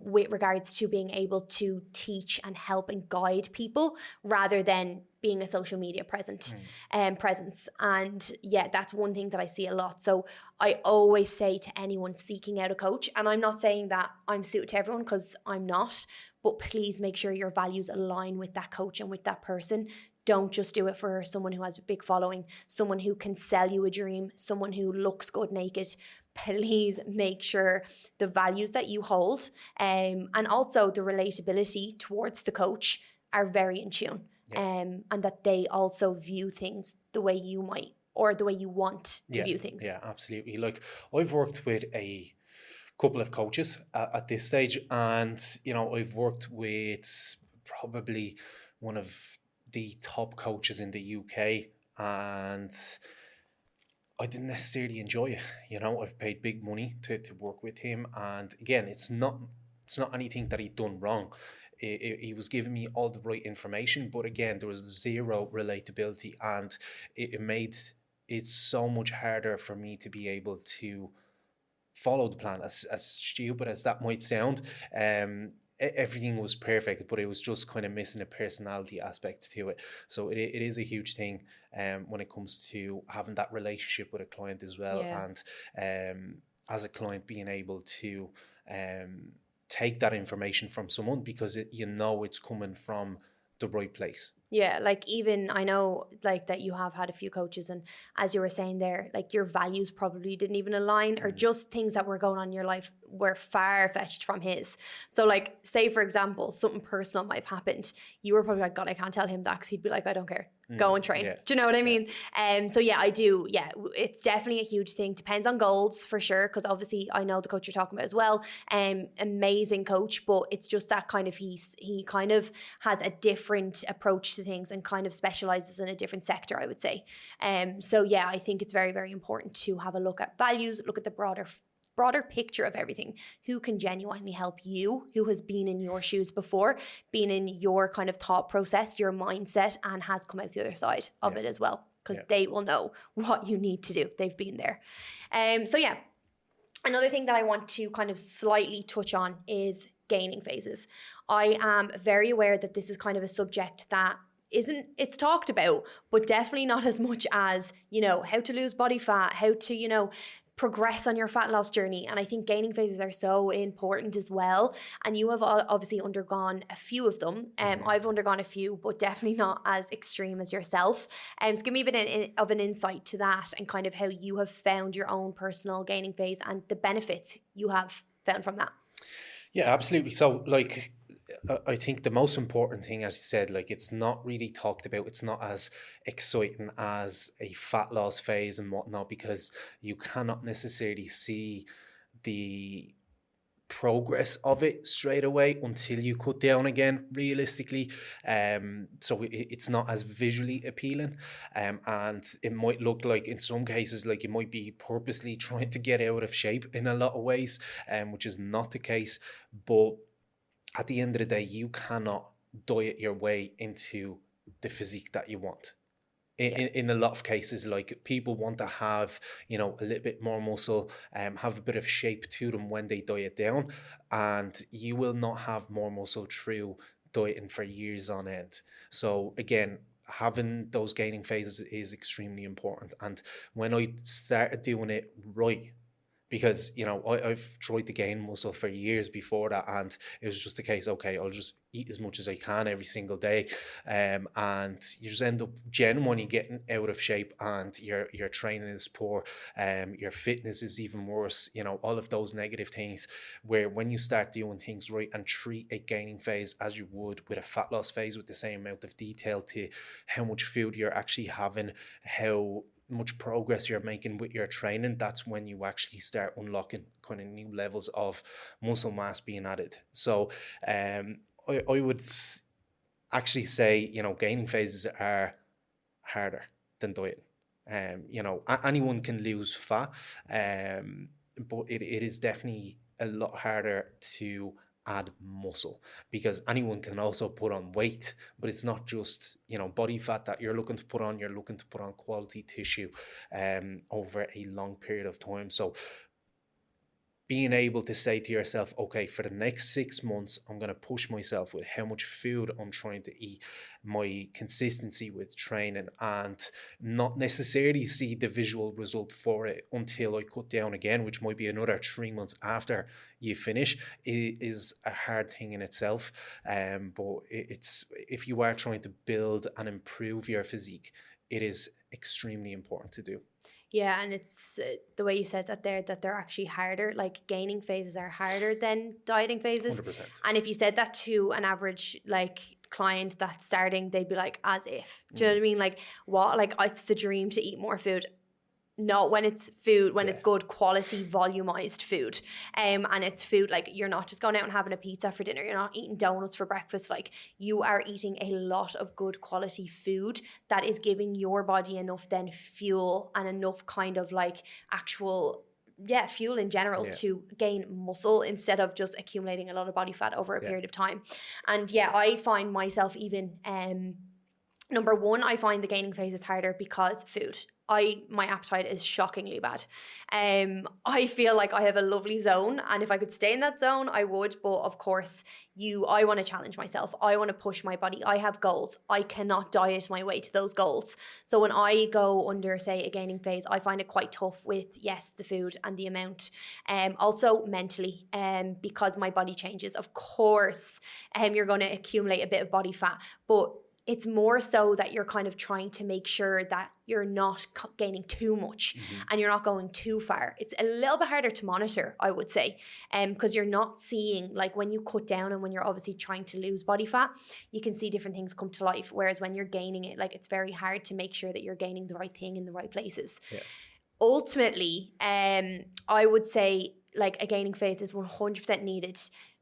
with regards to being able to teach and help and guide people, rather than being a social media presence. And yeah, that's one thing that I see a lot. So I always say to anyone seeking out a coach, and I'm not saying that I'm suited to everyone, because I'm not, but please make sure your values align with that coach and with that person. Don't just do it for someone who has a big following, someone who can sell you a dream, someone who looks good naked. Please make sure the values that you hold and also the relatability towards the coach are very in tune. And that they also view things the way you might, or the way you want to view things. Yeah, absolutely. Like, I've worked with a couple of coaches at this stage, and, you know, I've worked with probably one of the top coaches in the UK, and I didn't necessarily enjoy it. You know, I've paid big money to work with him, and again, it's not it's not anything that he'd done wrong. He was giving me all the right information, but again, there was zero relatability, and it made it so much harder for me to be able to follow the plan. As stupid as that might sound, everything was perfect, but it was just kind of missing a personality aspect to it. So it is a huge thing when it comes to having that relationship with a client as well, and as a client being able to take that information from someone, because it's coming from the right place. Yeah, like even I know like that you have had a few coaches, and as you were saying there, like your values probably didn't even align, or just things that were going on in your life were far-fetched from his. So like, say for example, something personal might have happened. You were probably like, God, I can't tell him that, because he'd be like, I don't care. Go and train. Yeah. Do you know what I mean? So yeah, I do. Yeah, it's definitely a huge thing. Depends on goals for sure, because obviously I know the coach you're talking about as well. Amazing coach, but it's just that kind of he kind of has a different approach to things and kind of specializes in a different sector, I would say. So yeah, I think it's very, very important to have a look at values, look at the broader picture of everything. Who can genuinely help you, who has been in your shoes before, been in your kind of thought process, your mindset, and has come out the other side of it as well, because they will know what you need to do. They've been there. So yeah, another thing that I want to kind of slightly touch on is gaining phases. I am very aware that this is kind of a subject that it's talked about, but definitely not as much as, how to lose body fat, how to, progress on your fat loss journey. And I think gaining phases are so important as well. And you have obviously undergone a few of them. I've undergone a few, but definitely not as extreme as yourself. So give me a bit of an insight to that, and kind of how you have found your own personal gaining phase and the benefits you have found from that. Yeah, absolutely. So like, I think the most important thing, as you said, like, it's not really talked about. It's not as exciting as a fat loss phase and whatnot, because you cannot necessarily see the progress of it straight away until you cut down again, realistically. So it's not as visually appealing, and it might look like in some cases like you might be purposely trying to get out of shape in a lot of ways, which is not the case. But at the end of the day, you cannot diet your way into the physique that you want. In a lot of cases, like, people want to have, a little bit more muscle, have a bit of shape to them when they diet down, and you will not have more muscle through dieting for years on end. So again, having those gaining phases is extremely important. And when I started doing it right, because I've tried to gain muscle for years before that, and it was just a case, okay, I'll just eat as much as I can every single day, and you just end up genuinely getting out of shape, and your training is poor, your fitness is even worse, all of those negative things. Where when you start doing things right and treat a gaining phase as you would with a fat loss phase, with the same amount of detail to how much food you're actually having, how much progress you're making with your training, that's when you actually start unlocking kind of new levels of muscle mass being added. So I would actually say, gaining phases are harder than dieting. Anyone can lose fat, but it is definitely a lot harder to add muscle, because anyone can also put on weight, but it's not just body fat that you're looking to put on. You're looking to put on quality tissue over a long period of time. So being able to say to yourself, okay, for the next 6 months, I'm going to push myself with how much food I'm trying to eat, my consistency with training, and not necessarily see the visual result for it until I cut down again, which might be another 3 months after you finish, is a hard thing in itself. But it's, if you are trying to build and improve your physique, it is extremely important to do. Yeah, and it's the way you said that they're actually harder. Like, gaining phases are harder than dieting phases. 100%. And if you said that to an average client that's starting, they'd be like, as if. Do you know what I mean? Like, what? Like, it's the dream to eat more food. Not when it's food, when it's good quality volumized food, and it's food, like, you're not just going out and having a pizza for dinner, you're not eating donuts for breakfast, like, you are eating a lot of good quality food that is giving your body enough then fuel and enough kind of like actual fuel in general to gain muscle instead of just accumulating a lot of body fat over a period of time. And I find myself even number one, I find the gaining phase is harder because food. My appetite is shockingly bad. I feel like I have a lovely zone, and if I could stay in that zone, I would. But of course, I want to challenge myself. I want to push my body. I have goals. I cannot diet my way to those goals. So when I go under, say, a gaining phase, I find it quite tough with, the food and the amount. Also mentally, because my body changes. Of course, you're going to accumulate a bit of body fat, but it's more so that you're kind of trying to make sure that you're not gaining too much and you're not going too far. It's a little bit harder to monitor, I would say, because you're not seeing, like when you cut down and when you're obviously trying to lose body fat, you can see different things come to life. Whereas when you're gaining it, like it's very hard to make sure that you're gaining the right thing in the right places. Yeah. Ultimately, I would say like a gaining phase is 100% needed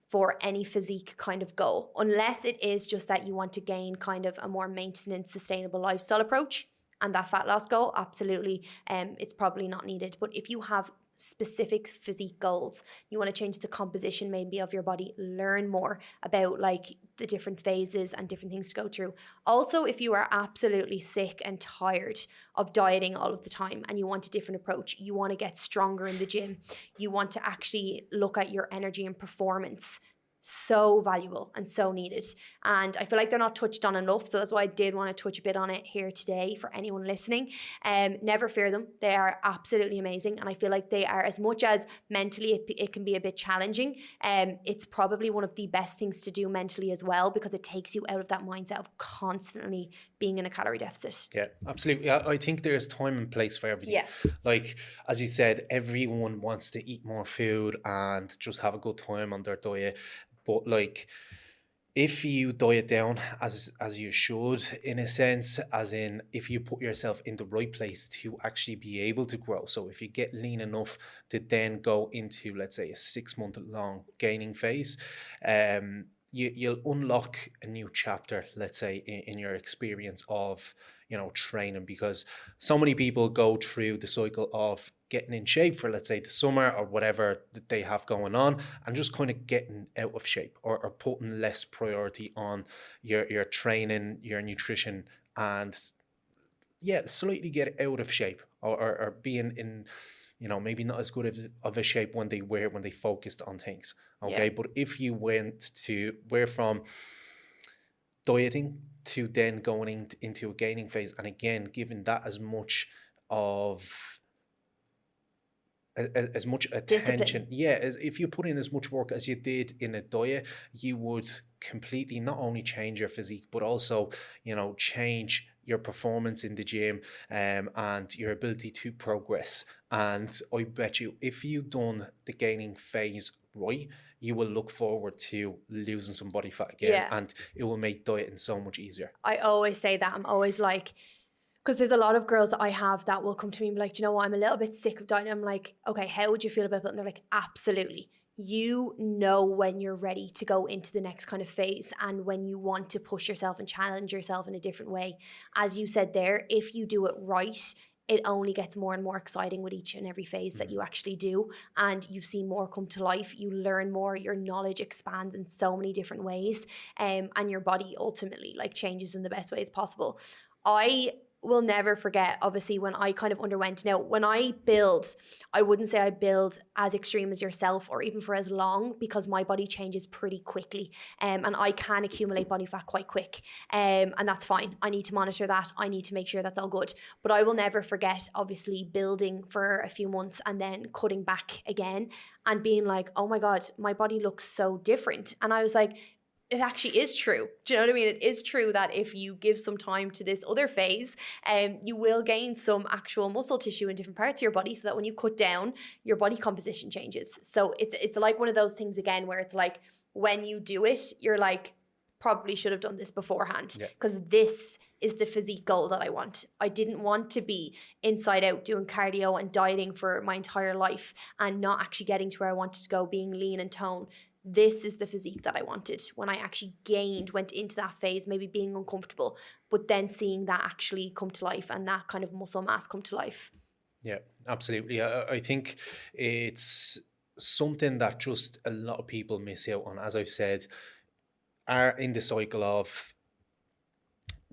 for any physique kind of goal, unless it is just that you want to gain kind of a more maintenance, sustainable lifestyle approach. And that fat loss goal, absolutely, it's probably not needed. But if you have specific physique goals, you want to change the composition maybe of your body, learn more about like the different phases and different things to go through. Also, if you are absolutely sick and tired of dieting all of the time and you want a different approach, you want to get stronger in the gym, you want to actually look at your energy and performance, so valuable and so needed. And I feel like they're not touched on enough. So that's why I did want to touch a bit on it here today for anyone listening. Never fear them. They are absolutely amazing. And I feel like they are, as much as mentally it can be a bit challenging, it's probably one of the best things to do mentally as well, because it takes you out of that mindset of constantly being in a calorie deficit. Yeah, absolutely. I think there's time and place for everything. Yeah. Like, as you said, everyone wants to eat more food and just have a good time on their diet. But like, if you diet down as you should, in a sense, as in if you put yourself in the right place to actually be able to grow. So if you get lean enough to then go into, let's say, a 6-month long gaining phase, you'll unlock a new chapter, let's say, in your experience of, training, because so many people go through the cycle of getting in shape for, let's say, the summer or whatever that they have going on, and just kind of getting out of shape or putting less priority on your training, your nutrition, and slightly get out of shape or being in, maybe not as good of a shape when they focused on things. Okay. Yeah. But if you we're from dieting to then going into a gaining phase, and again, giving that as much attention. As if you put in as much work as you did in a diet, you would completely not only change your physique, but also, change your performance in the gym, and your ability to progress. And I bet you, if you've done the gaining phase right, you will look forward to losing some body fat again, and it will make dieting so much easier. I always say that. I'm always like, because there's a lot of girls that I have that will come to me and be like, do you know what, I'm a little bit sick of dieting. I'm like, okay, how would you feel about it? And they're like, absolutely. You know when you're ready to go into the next kind of phase, and when you want to push yourself and challenge yourself in a different way. As you said there, if you do it right, it only gets more and more exciting with each and every phase that you actually do, and you see more come to life. You learn more, your knowledge expands in so many different ways, and your body ultimately like changes in the best ways possible. I will never forget, obviously, when I kind of underwent. Now, when I build, I wouldn't say I build as extreme as yourself or even for as long, because my body changes pretty quickly, and I can accumulate body fat quite quick, and that's fine. I need to monitor that. I need to make sure that's all good. But I will never forget, obviously, building for a few months and then cutting back again and being like, oh my God, my body looks so different. And I was like, it actually is true. Do you know what I mean? It is true that if you give some time to this other phase, you will gain some actual muscle tissue in different parts of your body, so that when you cut down, your body composition changes. So it's like one of those things again, where it's like, when you do it, you're like, probably should have done this beforehand, because this is the physique goal that I want. I didn't want to be inside out doing cardio and dieting for my entire life and not actually getting to where I wanted to go, being lean and toned. This is the physique that I wanted when I actually went into that phase, maybe being uncomfortable, but then seeing that actually come to life and that kind of muscle mass come to life. Yeah, absolutely. I think it's something that just a lot of people miss out on, as I've said, are in the cycle of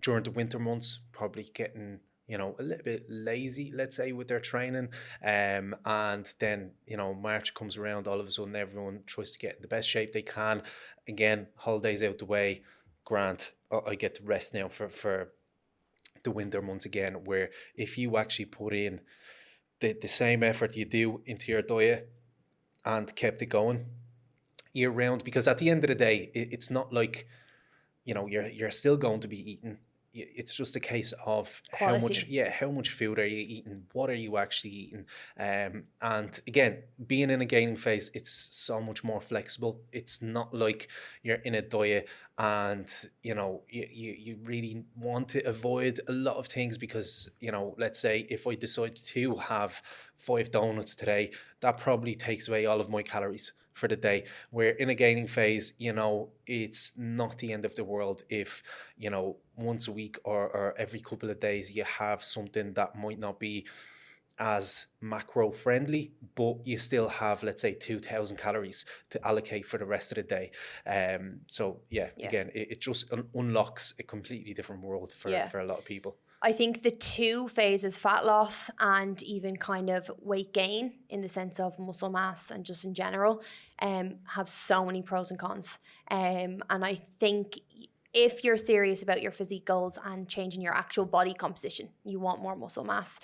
during the winter months, probably getting, a little bit lazy, let's say, with their training. And then, March comes around, all of a sudden everyone tries to get in the best shape they can. Again, holidays out the way, grant, I get to rest now for the winter months again, where if you actually put in the same effort you do into your diet and kept it going year round, because at the end of the day, it's not like, you're still going to be eating. It's just a case of Quality. how much food are you eating? What are you actually eating? And again, being in a gaining phase, it's so much more flexible. It's not like you're in a diet and, you really want to avoid a lot of things because, let's say if I decide to have 5 donuts today, that probably takes away all of my calories for the day. Where in a gaining phase, it's not the end of the world if, once a week or every couple of days you have something that might not be as macro friendly, but you still have, let's say, 2,000 calories to allocate for the rest of the day. So yeah, Yeah. again, it just unlocks a completely different world for a lot of people. I think the two phases, fat loss and even kind of weight gain in the sense of muscle mass and just in general, have so many pros and cons. And I think if you're serious about your physique goals and changing your actual body composition, you want more muscle mass,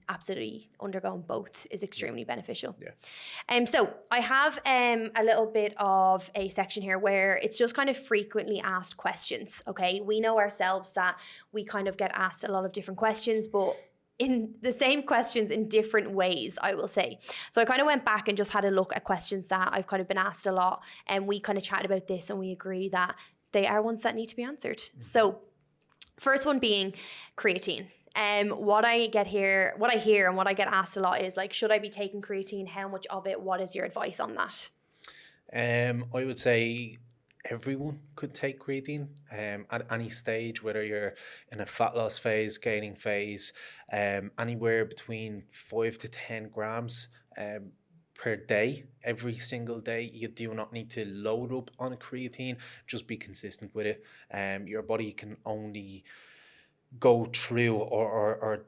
absolutely undergoing both is extremely beneficial. Yeah. So I have a little bit of a section here where it's just kind of frequently asked questions. Okay, we know ourselves that we kind of get asked a lot of different questions, but in the same questions in different ways, I will say. So I kind of went back and just had a look at questions that I've kind of been asked a lot, and we kind of chatted about this and we agree that they are ones that need to be answered. So first one being creatine. What I hear and what I get asked a lot is like, should I be taking creatine? How much of it? What is your advice on that? I would say everyone could take creatine at any stage, whether you're in a fat loss phase, gaining phase, anywhere between 5 to 10 grams per day, every single day. You do not need to load up on a creatine, just be consistent with it. Your body can only go through or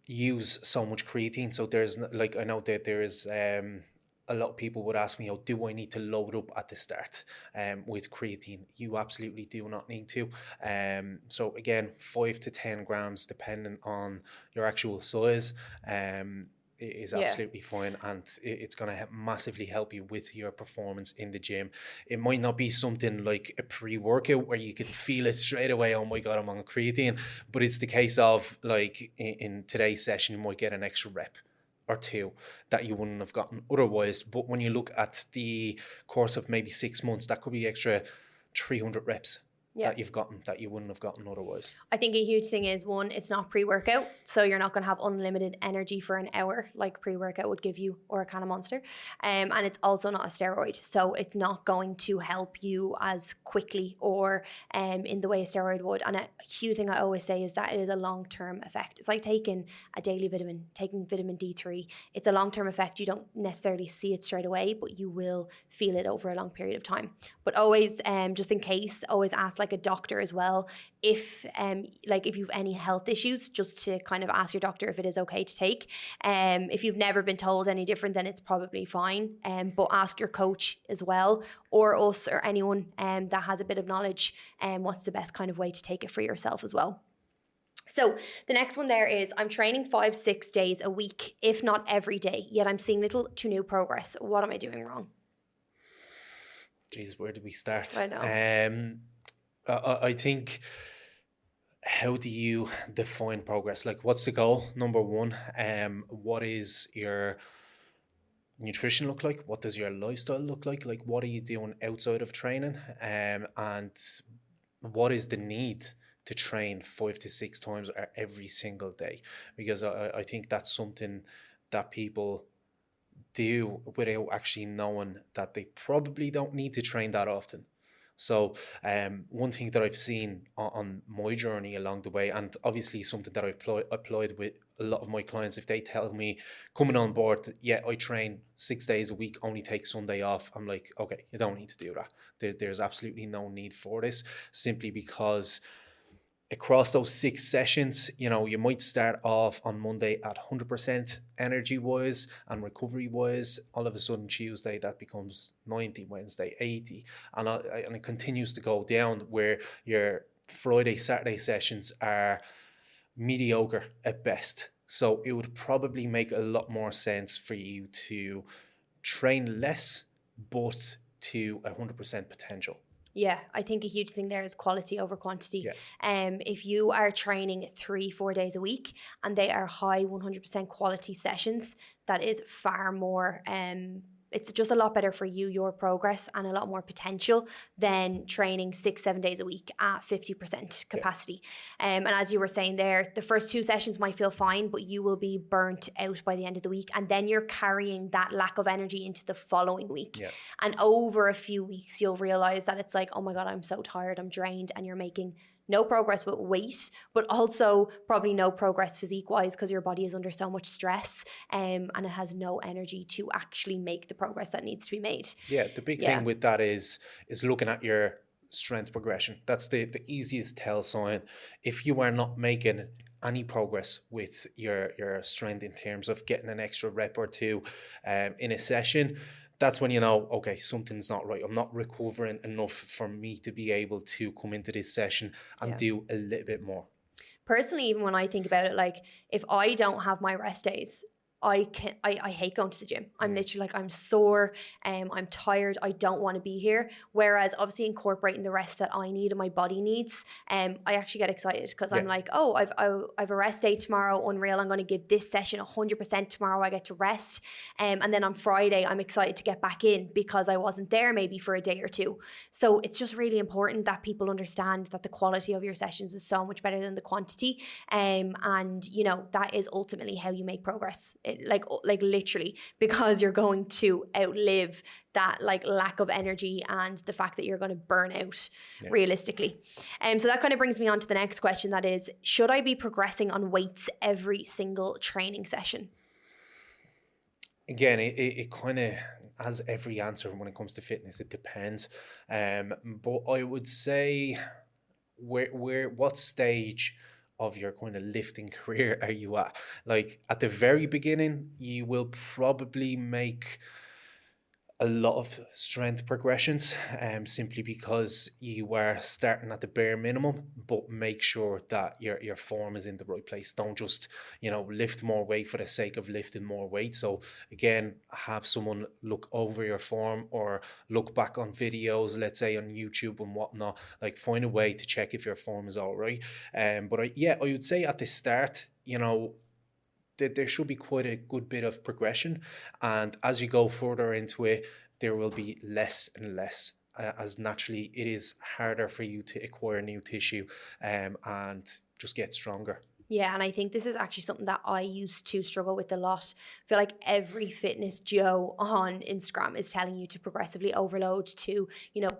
use so much creatine. So there's like, I know that there is a lot of people would ask me, oh, do I need to load up at the start with creatine? You absolutely do not need to. So again, 5 to 10 grams, depending on your actual size, is absolutely fine, and it's going to massively help you with your performance in the gym. It might not be something like a pre-workout where you can feel it straight away, oh my god, I'm on a creatine, but it's the case of like in today's session you might get an extra rep or two that you wouldn't have gotten otherwise. But when you look at the course of maybe 6 months, that could be extra 300 reps that you've gotten that you wouldn't have gotten otherwise. I think a huge thing is, one, it's not pre-workout, so you're not going to have unlimited energy for an hour like pre-workout would give you, or a can of Monster, and it's also not a steroid, so it's not going to help you as quickly or in the way a steroid would. And a huge thing I always say is that it is a long-term effect. It's like taking a daily vitamin, taking vitamin D3. It's a long-term effect. You don't necessarily see it straight away, but you will feel it over a long period of time. But always, just in case, always ask like a doctor as well if you've any health issues, just to kind of ask your doctor if it is okay to take. If you've never been told any different, then it's probably fine. But ask your coach as well, or us, or anyone that has a bit of knowledge, what's the best kind of way to take it for yourself as well. So the next one there is, I'm training 5-6 days a week, if not every day, yet I'm seeing little to no progress. What am I doing wrong? Jeez, where do we start? I know. I think, how do you define progress? Like, what's the goal? Number one, what is your nutrition look like? What does your lifestyle look like? Like, what are you doing outside of training? And what is the need to train 5 to 6 times every single day? Because I think that's something that people do without actually knowing that they probably don't need to train that often. So one thing that I've seen on my journey along the way, and obviously something that I've applied with a lot of my clients, if they tell me coming on board, yeah, I train 6 days a week, only take Sunday off, I'm like, okay, you don't need to do that. There's absolutely no need for this, simply because across those 6 sessions, you might start off on Monday at 100% energy wise and recovery wise. All of a sudden, Tuesday that becomes 90, Wednesday 80, and it continues to go down, where your Friday, Saturday sessions are mediocre at best. So it would probably make a lot more sense for you to train less, but to 100% potential. Yeah, I think a huge thing there is quality over quantity. Yeah. If you are training 3-4 days a week and they are high 100% quality sessions, that is far more it's just a lot better for you, your progress, and a lot more potential than training 6-7 days a week at 50% capacity. And as you were saying there, the first 2 sessions might feel fine, but you will be burnt out by the end of the week. And then you're carrying that lack of energy into the following week. Yeah. And over a few weeks, you'll realize that it's like, oh my God, I'm so tired, I'm drained, and you're making no progress with weight, but also probably no progress physique-wise, because your body is under so much stress and it has no energy to actually make the progress that needs to be made. Yeah, the big thing with that is looking at your strength progression. That's the easiest tell sign. If you are not making any progress with your strength in terms of getting an extra rep or two in a session, that's when you know, okay, something's not right. I'm not recovering enough for me to be able to come into this session and do a little bit more. Personally, even when I think about it, like if I don't have my rest days, I hate going to the gym. I'm literally like, I'm sore, I'm tired, I don't want to be here. Whereas obviously incorporating the rest that I need and my body needs, I actually get excited because I'm like, oh, I've a rest day tomorrow, unreal. I'm going to give this session 100% tomorrow. I get to rest. And then on Friday, I'm excited to get back in because I wasn't there maybe for a day or two. So it's just really important that people understand that the quality of your sessions is so much better than the quantity. And that is ultimately how you make progress. Like literally, because you're going to outlive that like lack of energy and the fact that you're going to burn out realistically. So that kind of brings me on to the next question, that is, should I be progressing on weights every single training session? Again, it kind of, as every answer when it comes to fitness, it depends. But I would say what stage of your kind of lifting career are you at? Like at the very beginning, you will probably make a lot of strength progressions, simply because you are starting at the bare minimum, but make sure that your form is in the right place. Don't just, lift more weight for the sake of lifting more weight. So again, have someone look over your form or look back on videos, let's say on YouTube and whatnot, like find a way to check if your form is all right. But I would say at the start, there should be quite a good bit of progression, and as you go further into it, there will be less and less, as naturally it is harder for you to acquire new tissue and just get stronger. Yeah, and I think this is actually something that I used to struggle with a lot. I feel like every fitness Joe on Instagram is telling you to progressively overload, to,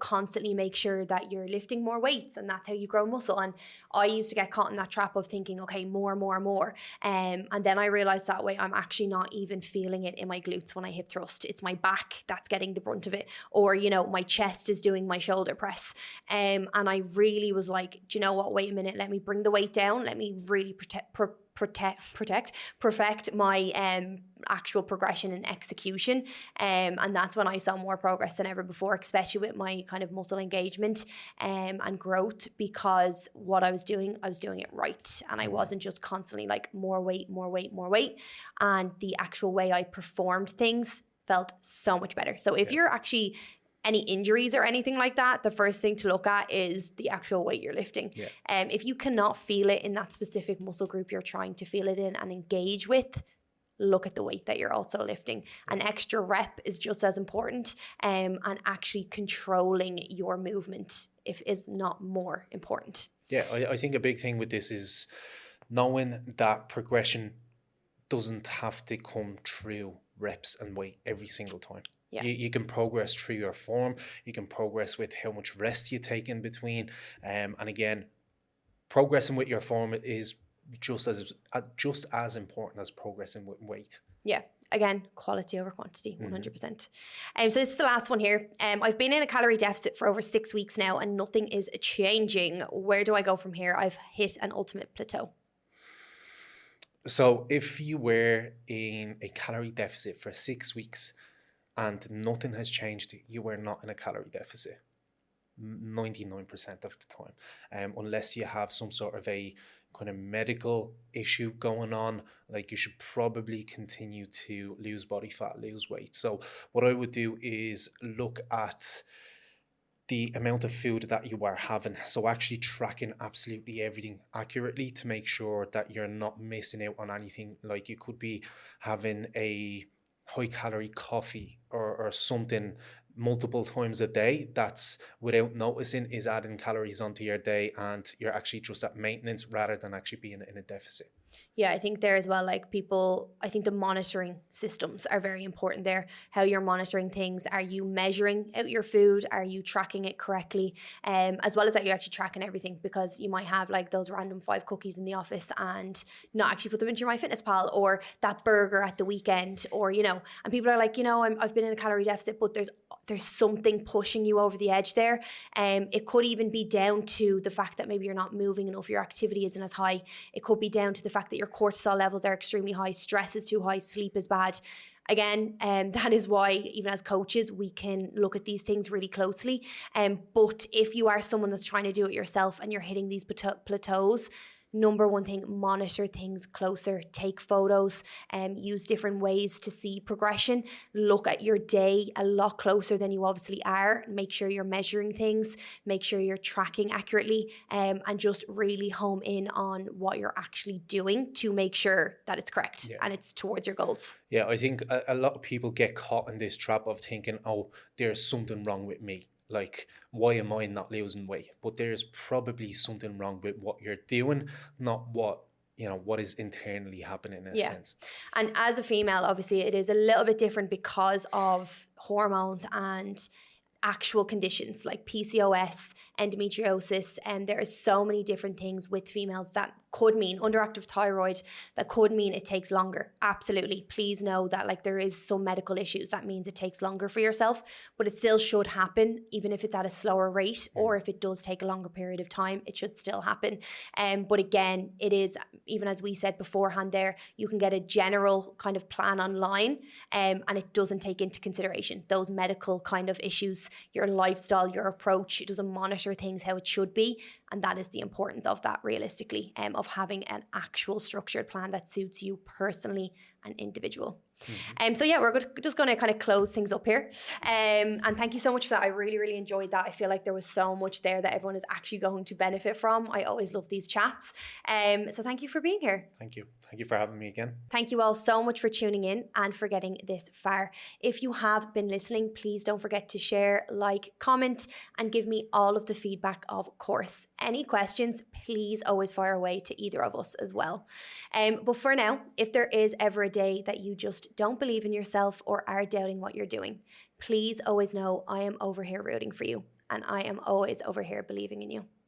constantly make sure that you're lifting more weights and that's how you grow muscle. And I used to get caught in that trap of thinking, okay, more. And then I realized that way I'm actually not even feeling it in my glutes when I hip thrust. It's my back that's getting the brunt of it. Or, my chest is doing my shoulder press. And I really was like, do you know what? Wait a minute. Let me bring the weight down. Let me really perfect my actual progression and execution, and that's when I saw more progress than ever before, especially with my kind of muscle engagement and growth, because what I was doing it right, and I wasn't just constantly like more weight, and the actual way I performed things felt so much better. So if you're actually any injuries or anything like that, the first thing to look at is the actual weight you're lifting. If you cannot feel it in that specific muscle group you're trying to feel it in and engage with, look at the weight that you're also lifting. An extra rep is just as important, and actually controlling your movement is not more important. Yeah, I think a big thing with this is knowing that progression doesn't have to come through reps and weight every single time. Yeah. You can progress through your form. You can progress with how much rest you take in between. And again, progressing with your form is just as important as progressing with weight. Yeah. Again, quality over quantity, 100%. So this is the last one here. I've been in a calorie deficit for over 6 weeks now and nothing is changing. Where do I go from here? I've hit an ultimate plateau. So if you were in a calorie deficit for 6 weeks and nothing has changed, you were not in a calorie deficit 99% of the time, unless you have some sort of a kind of medical issue going on. Like, you should probably continue to lose body fat, lose weight. So what I would do is look at the amount of food that you are having. So actually tracking absolutely everything accurately to make sure that you're not missing out on anything. Like, you could be having a high calorie coffee or something multiple times a day that's, without noticing, is adding calories onto your day, and you're actually just at maintenance rather than actually being in a deficit. Yeah, I think there as well, like, people, I think the monitoring systems are very important there. How you're monitoring things. Are you measuring out your food? Are you tracking it correctly? As well as that, you're actually tracking everything, because you might have like those random 5 cookies in the office and not actually put them into your MyFitnessPal, or that burger at the weekend, or, you know, and people are like, you know, I've been in a calorie deficit, but there's something pushing you over the edge there. It could even be down to the fact that maybe you're not moving enough, your activity isn't as high. It could be down to the fact that your cortisol levels are extremely high, stress is too high, sleep is bad. Again, that is why even as coaches, we can look at these things really closely. But if you are someone that's trying to do it yourself and you're hitting these plateaus, number one thing, monitor things closer, take photos, use different ways to see progression. Look at your day a lot closer than you obviously are. Make sure you're measuring things, make sure you're tracking accurately, and just really home in on what you're actually doing to make sure that it's correct and it's towards your goals. Yeah, I think a lot of people get caught in this trap of thinking, oh, there's something wrong with me. Like, why am I not losing weight? But there's probably something wrong with what you're doing, not what is internally happening in a sense. And as a female, obviously, it is a little bit different because of hormones and actual conditions like PCOS, endometriosis, and there are so many different things with females that could mean underactive thyroid, that could mean it takes longer. Absolutely. Please know that, like, there is some medical issues that means it takes longer for yourself, but it still should happen, even if it's at a slower rate, or if it does take a longer period of time, it should still happen. But again, it is, even as we said beforehand there, you can get a general kind of plan online, and it doesn't take into consideration those medical kind of issues, your lifestyle, your approach. It doesn't monitor things how it should be. And that is the importance of that, realistically, of having an actual structured plan that suits you personally and individual. So yeah, we're just going to kind of close things up here. And thank you so much for that. I really, really enjoyed that. I feel like there was so much there that everyone is actually going to benefit from. I always love these chats. So thank you for being here. Thank you. Thank you for having me again. Thank you all so much for tuning in and for getting this far. If you have been listening, please don't forget to share, like, comment, and give me all of the feedback, of course. Any questions, please always fire away to either of us as well. But for now, if there is ever a day that you just don't believe in yourself or are doubting what you're doing, please always know I am over here rooting for you, and I am always over here believing in you.